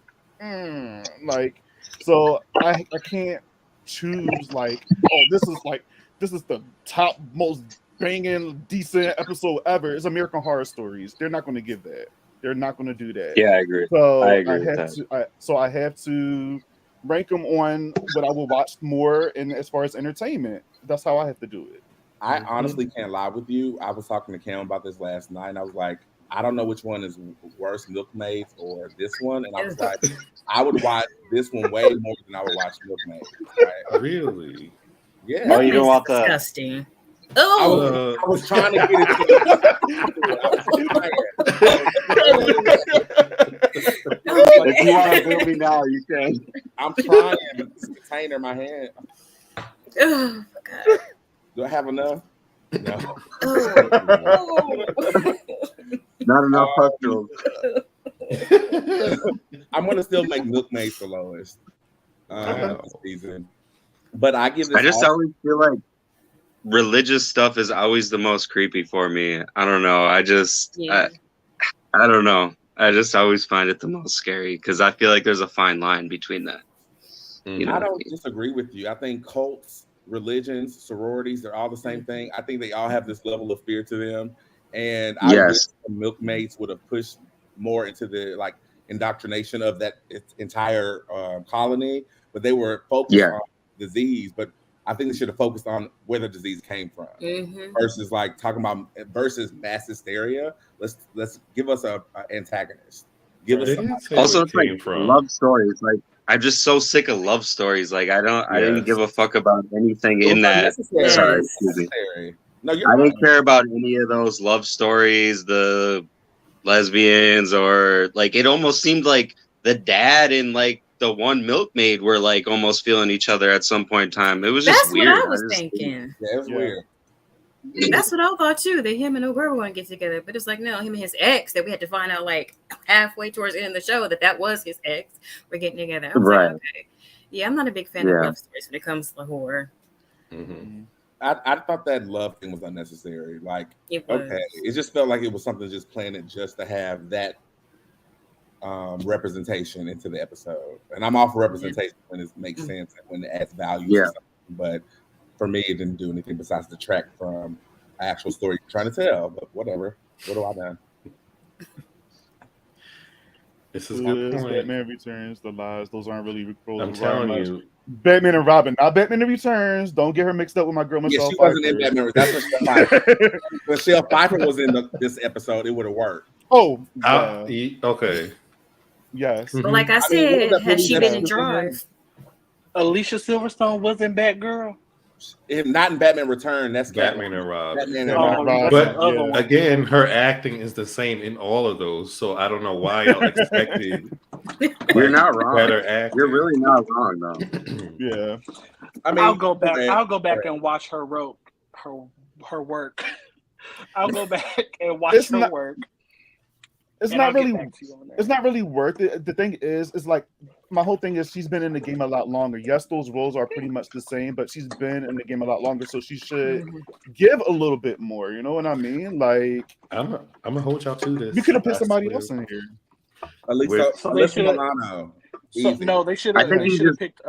so I can't choose like, oh, this is the top most banging decent episode ever. It's American Horror Stories. They're not going to give that. They're not going to do that. Yeah, I agree. So I agree with that. I have to rank them on what I will watch more, and as far as entertainment, that's how I have to do it. I honestly can't lie with you. I was talking to Cam about this last night, and I was like, I don't know which one is worse, Milkmaids or this one. And I was like, I would watch this one way more than I would watch Milkmaids. Right? Really? Yeah. Oh, you don't want the disgusting. Oh, I was trying to get if you want to build me now, you can. I'm trying to container my hand. oh God. Do I have enough? No. Not enough pustules. I'm gonna still make Milkmaids the lowest season, but I give this. I just always feel like religious stuff is always the most creepy for me. I don't know. I don't know. I just always find it the most scary because I feel like there's a fine line between that. You know I don't disagree with you. I think cults, religions, sororities, they're all the same thing. I think they all have this level of fear to them. And I wish the Milkmaids would have pushed more into the like indoctrination of that entire colony, but they were focused on disease. But I think they should have focused on where the disease came from versus like talking about versus mass hysteria. Let's give us a antagonist. Give us also it's like love stories. Like I'm just so sick of love stories. Like I didn't give a fuck about anything in that. Sorry, excuse me. No, I didn't care about any of those love stories, the lesbians, or like it almost seemed like the dad and like the one milkmaid were like almost feeling each other at some point in time. It was just weird. That's what I was thinking. Yeah, it was weird. That's what I thought too, that him and the girl were going to get together. But it's like, no, him and his ex, that we had to find out like halfway towards the end of the show that was his ex. We're getting together. I was like, okay. Yeah, I'm not a big fan of love stories when it comes to horror. I thought that love thing was unnecessary. Like, it just felt like it was something just planted just to have that representation into the episode. And I'm all for representation when it makes sense and when it adds value to something. But for me, it didn't do anything besides detract from an actual story you're trying to tell. But whatever. What do I know? This is Batman Returns, the lies. Those aren't really. I'm telling you, Batman and Robin, not Batman Returns. Don't get her mixed up with my girl Michelle. She wasn't in Batman. That's Michelle Pfeiffer. Michelle Pfeiffer was in this episode. It would have worked. Oh, okay. Yes. But like I said, had she been in Drive, Alicia Silverstone was in Batgirl. If not in Batman Return, that's Batman and Robin. Batman and Robin. But again, her acting is the same in all of those, so I don't know why y'all expected. You're not wrong. Better acting. You're really not wrong, though. Yeah, I mean, I'll go back and watch her work. I'll go back and watch her work. It's not really worth it. The thing is like my whole thing is she's been in the game a lot longer. Yes, those roles are pretty much the same, but she's been in the game a lot longer, so she should give a little bit more. You know what I mean? Like I'm gonna hold y'all to this. You could have put somebody else in here. At least Alyssa Milano. No, they should have picked.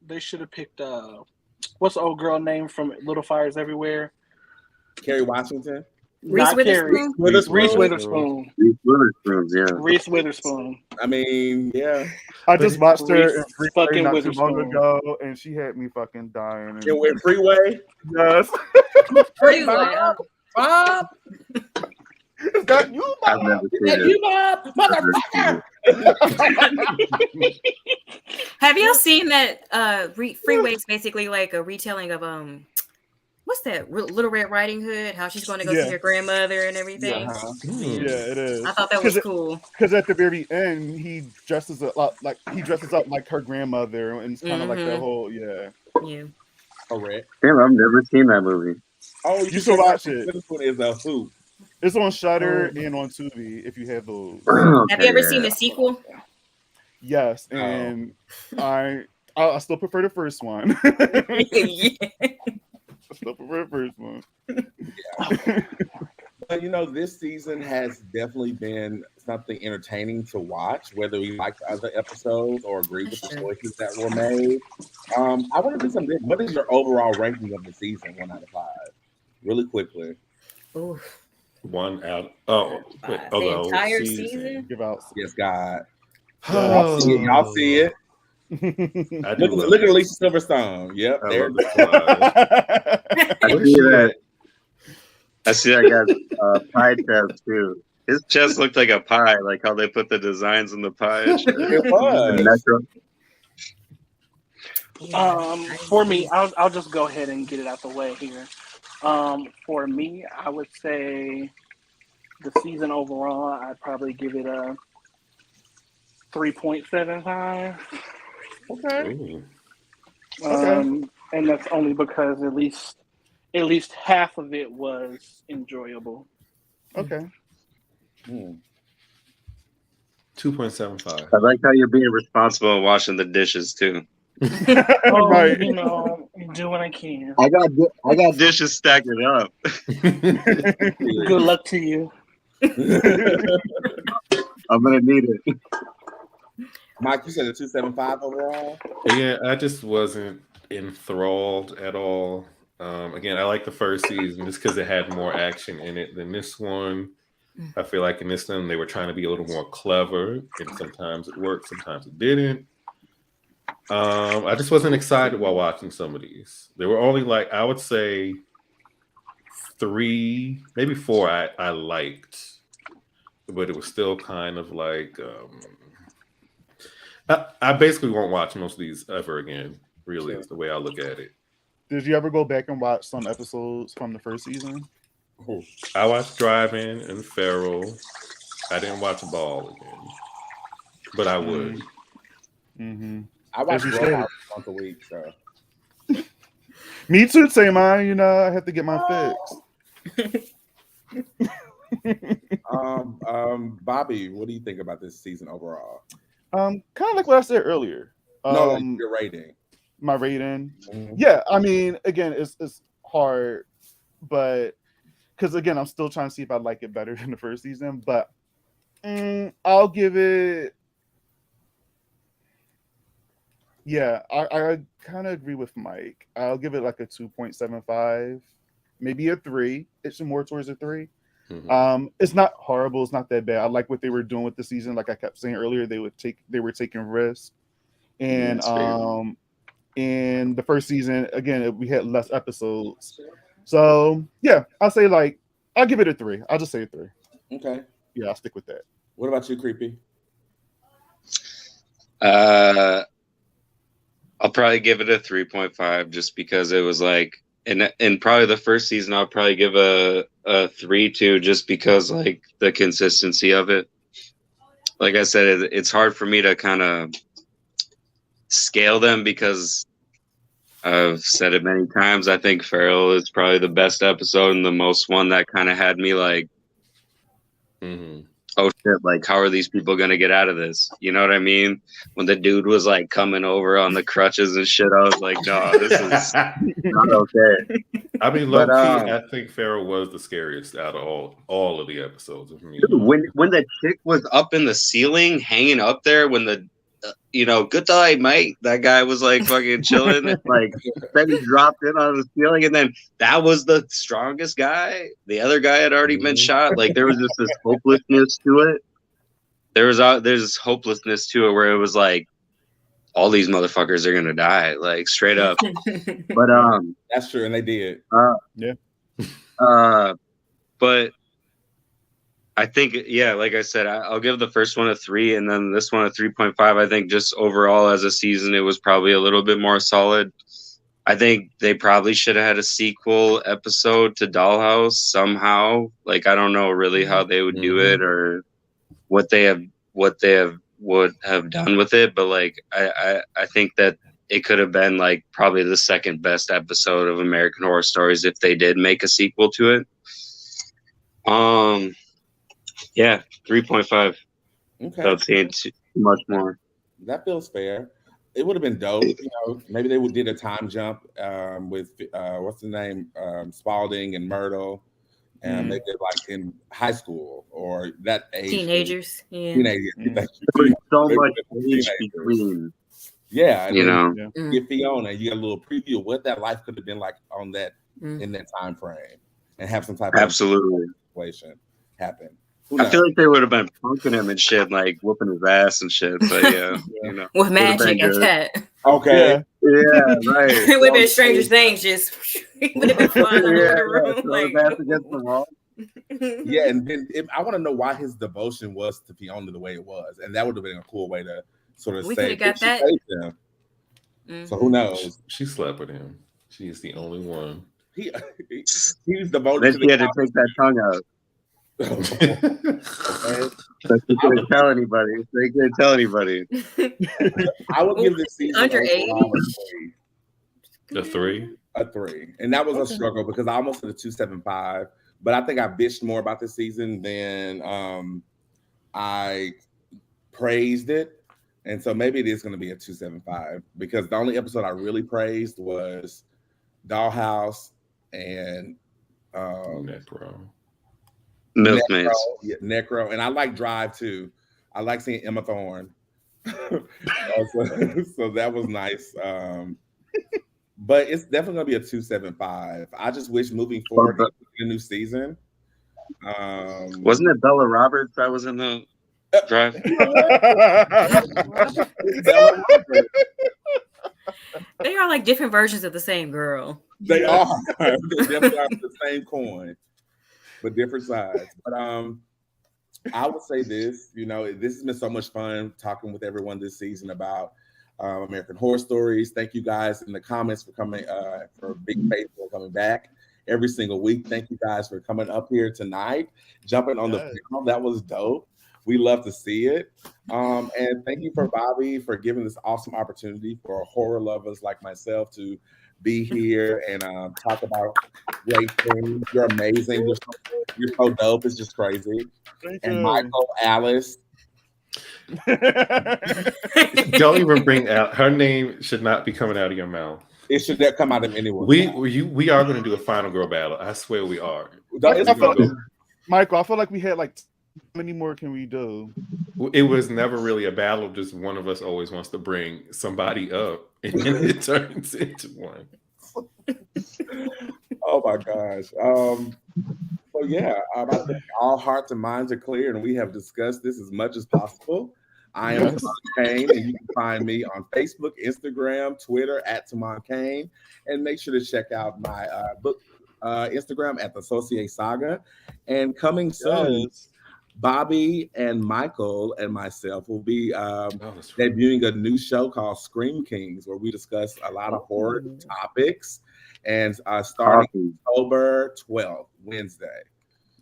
They should have picked. What's the old girl name from Little Fires Everywhere? Kerry Washington. Reese Witherspoon. Reese Witherspoon. Yeah. Reese Witherspoon. I mean, yeah. I just watched her in Freeway not too long ago, and she had me fucking dying. It went Freeway. Yes. Freeway. Bob. Is that you, Bob? Is that you, Bob? Motherfucker. Have y'all seen that? Freeway is basically like a retelling of what's that? Little Red Riding Hood? How she's going to go see her grandmother and everything. Yeah, it is. I thought that was cool. Because at the very end, he dresses up like her grandmother, and it's kind of like that whole Yeah. Correct. Damn, I've never seen that movie. Oh, you should watch it. This one is a hoot. It's on Shudder and on Tubi if you have those. Have you ever seen the sequel? Yes, and I still prefer the first one. I still prefer the first one. But this season has definitely been something entertaining to watch, whether we like the other episodes or agree with the choices that were made. I want to do something. What is your overall ranking of the season, 1 out of 5? Really quickly. Ooh. 1 out. The entire season? Give out. Yes, God. Y'all see it. Look at Alicia Silverstone. Yep, there. I see that guy's pie chest too. His chest looked like a pie, like how they put the designs in the pie. It was. For me, I'll just go ahead and get it out the way here. For me, I would say the season overall, I'd probably give it a 3.75. Okay. And that's only because at least half of it was enjoyable. Okay. 2.75. I like how you're being responsible and washing the dishes too. Right. Do what I can. I got dishes stacking up. Good luck to you. I'm gonna need it. Mike, you said a 2.75 overall? Yeah, I just wasn't enthralled at all. Again, I like the first season just because it had more action in it than this one. I feel like in this one, they were trying to be a little more clever, and sometimes it worked, sometimes it didn't. I just wasn't excited while watching some of these. There were only like, I would say 3, maybe 4 I liked, but it was still kind of like I basically won't watch most of these ever again. Really, is the way I look at it. Did you ever go back and watch some episodes from the first season? I watched Drive-In and Feral. I didn't watch Ball again, but I would. Mm-hmm. I watch As you Roadhouse once a week, so. Me too, Tamon. You know, I have to get my fix. Bobby, what do you think about this season overall? Kind of like what I said earlier. No, like your rating. My rating. Mhm. Yeah, I mean, again, it's hard, but because again, I'm still trying to see if I like it better than the first season. But I'll give it. Yeah, I kind of agree with Mike. I'll give it like a 2.75, maybe a 3. It's more towards a 3. Mhm. It's not horrible. It's not that bad. I like what they were doing with the season. Like I kept saying earlier, they were taking risks, and in the first season, again, we had less episodes. So yeah, I'll give it a 3. I'll just say a 3. Okay. Yeah, I'll stick with that. What about you, Creepy? I'll probably give it a 3.5 just because it was like in probably the first season I'll probably give a 3 too, just because like the consistency of it. Like I said, it's hard for me to kind of scale them because I've said it many times. I think Feral is probably the best episode and the most one that kind of had me like, oh shit, like how are these people gonna get out of this? You know what I mean? When the dude was like coming over on the crutches and shit, I was like, no, this is not okay. I mean, low key, I think Feral was the scariest out of all of the episodes of me. When the chick was up in the ceiling, hanging up there, when the good day, mate. That guy was like fucking chilling. Like then he dropped in on the ceiling, and then that was the strongest guy. The other guy had already been shot. Like there was just this hopelessness to it. There's this hopelessness to it where it was like all these motherfuckers are gonna die, like straight up. But that's true, and they did. Yeah. But I think, yeah, like I said, I'll give the first one a 3 and then this one a 3.5. I think just overall as a season, it was probably a little bit more solid. I think they probably should have had a sequel episode to Dollhouse somehow. Like, I don't know really how they would do it or what they would have done with it. But like, I think that it could have been like probably the second best episode of American Horror Stories if they did make a sequel to it. Yeah, 3.5. Okay. Without saying too much more. That feels fair. It would have been dope. Maybe they did a time jump with what's the name, Spalding and Myrtle, and they did like in high school or that age. Teenagers. Yeah. Teenagers. There's so much age between. Yeah, and get Fiona. You get a little preview of what that life could have been like on that in that time frame, and have some type of situation happen. I feel like they would have been punking him and shit, like whooping his ass and shit. But yeah, with magic and that. Okay. Yeah, right. It would have been Stranger Things. Just would have been flying over the room. Like ass against the wall. Yeah, and then I want to know why his devotion was to Fiona the way it was, and that would have been a cool way to sort of say got that. So who knows? She slept with him. She is the only one. He's devoted. Then she had to take that tongue out. Okay. So she couldn't tell anybody. They couldn't tell anybody. I would give this season under 8. A 3. A 3, and that was a struggle because I almost did a 2.75. But I think I bitched more about this season than I praised it, and so maybe it is going to be a 2.75 because the only episode I really praised was Dollhouse and Necro, and I like Drive too. I like seeing Emma Thorne, so that was nice. But it's definitely gonna be a 2.75. I just wish moving forward in a new season. Wasn't it Bella Roberts that was in the Drive? They are like different versions of the same girl. They are. They definitely are the same coin, but different sides. But I would say this. This has been so much fun talking with everyone this season about American Horror Stories. Thank you guys in the comments for coming, for Big Faith for coming back every single week. Thank you guys for coming up here tonight, jumping on the panel. That was dope. We love to see it. And thank you for Bobby for giving this awesome opportunity for horror lovers like myself to be here and talk about great things. You're amazing. You're so dope. It's just crazy. And Michael, Alice. Don't even bring out her name. Should not be coming out of your mouth. It should not come out of anyone. We are going to do a final girl battle. I swear we are. Michael, I feel like we had like. How many more can we do? It was never really a battle. Just one of us always wants to bring somebody up, and then it turns into one. Oh my gosh. So yeah, I think all hearts and minds are clear, and we have discussed this as much as possible. I am Tamon Kane, and you can find me on Facebook, Instagram, Twitter at Tamon Kane, and make sure to check out my book Instagram at the Associate Saga. And coming soon. Bobby and Michael and myself will be debuting a new show called Scream Kings, where we discuss a lot of horror topics, and starting October 12th, Wednesday.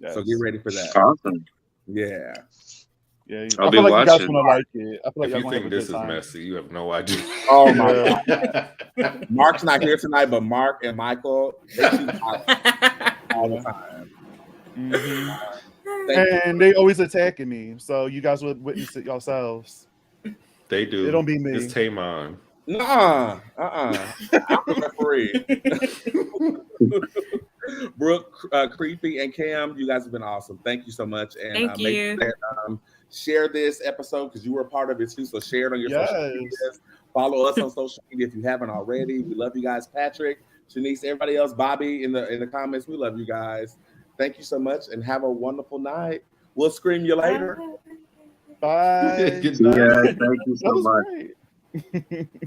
Yes. So get ready for that. Awesome. Yeah. Yeah, I'll be watching. You guys gonna like it. I feel like if you think this is messy, you have no idea. Oh my God. Mark's not here tonight, but Mark and Michael, they keep all the time. Mm-hmm. And they always attacking me, so you guys would witness it yourselves. They do. It don't be me. It's Tamon. Nah, I'm the referee. Brooke, Creepy, and Cam, you guys have been awesome. Thank you so much. And thank you. Make sure, share this episode because you were a part of it too. So share it on your social media. Follow us on social media if you haven't already. We love you guys, Patrick, Chanise, everybody else, Bobby in the comments. We love you guys. Thank you so much and have a wonderful night. We'll scream you later. Bye. Good night. Yeah, thank you so much.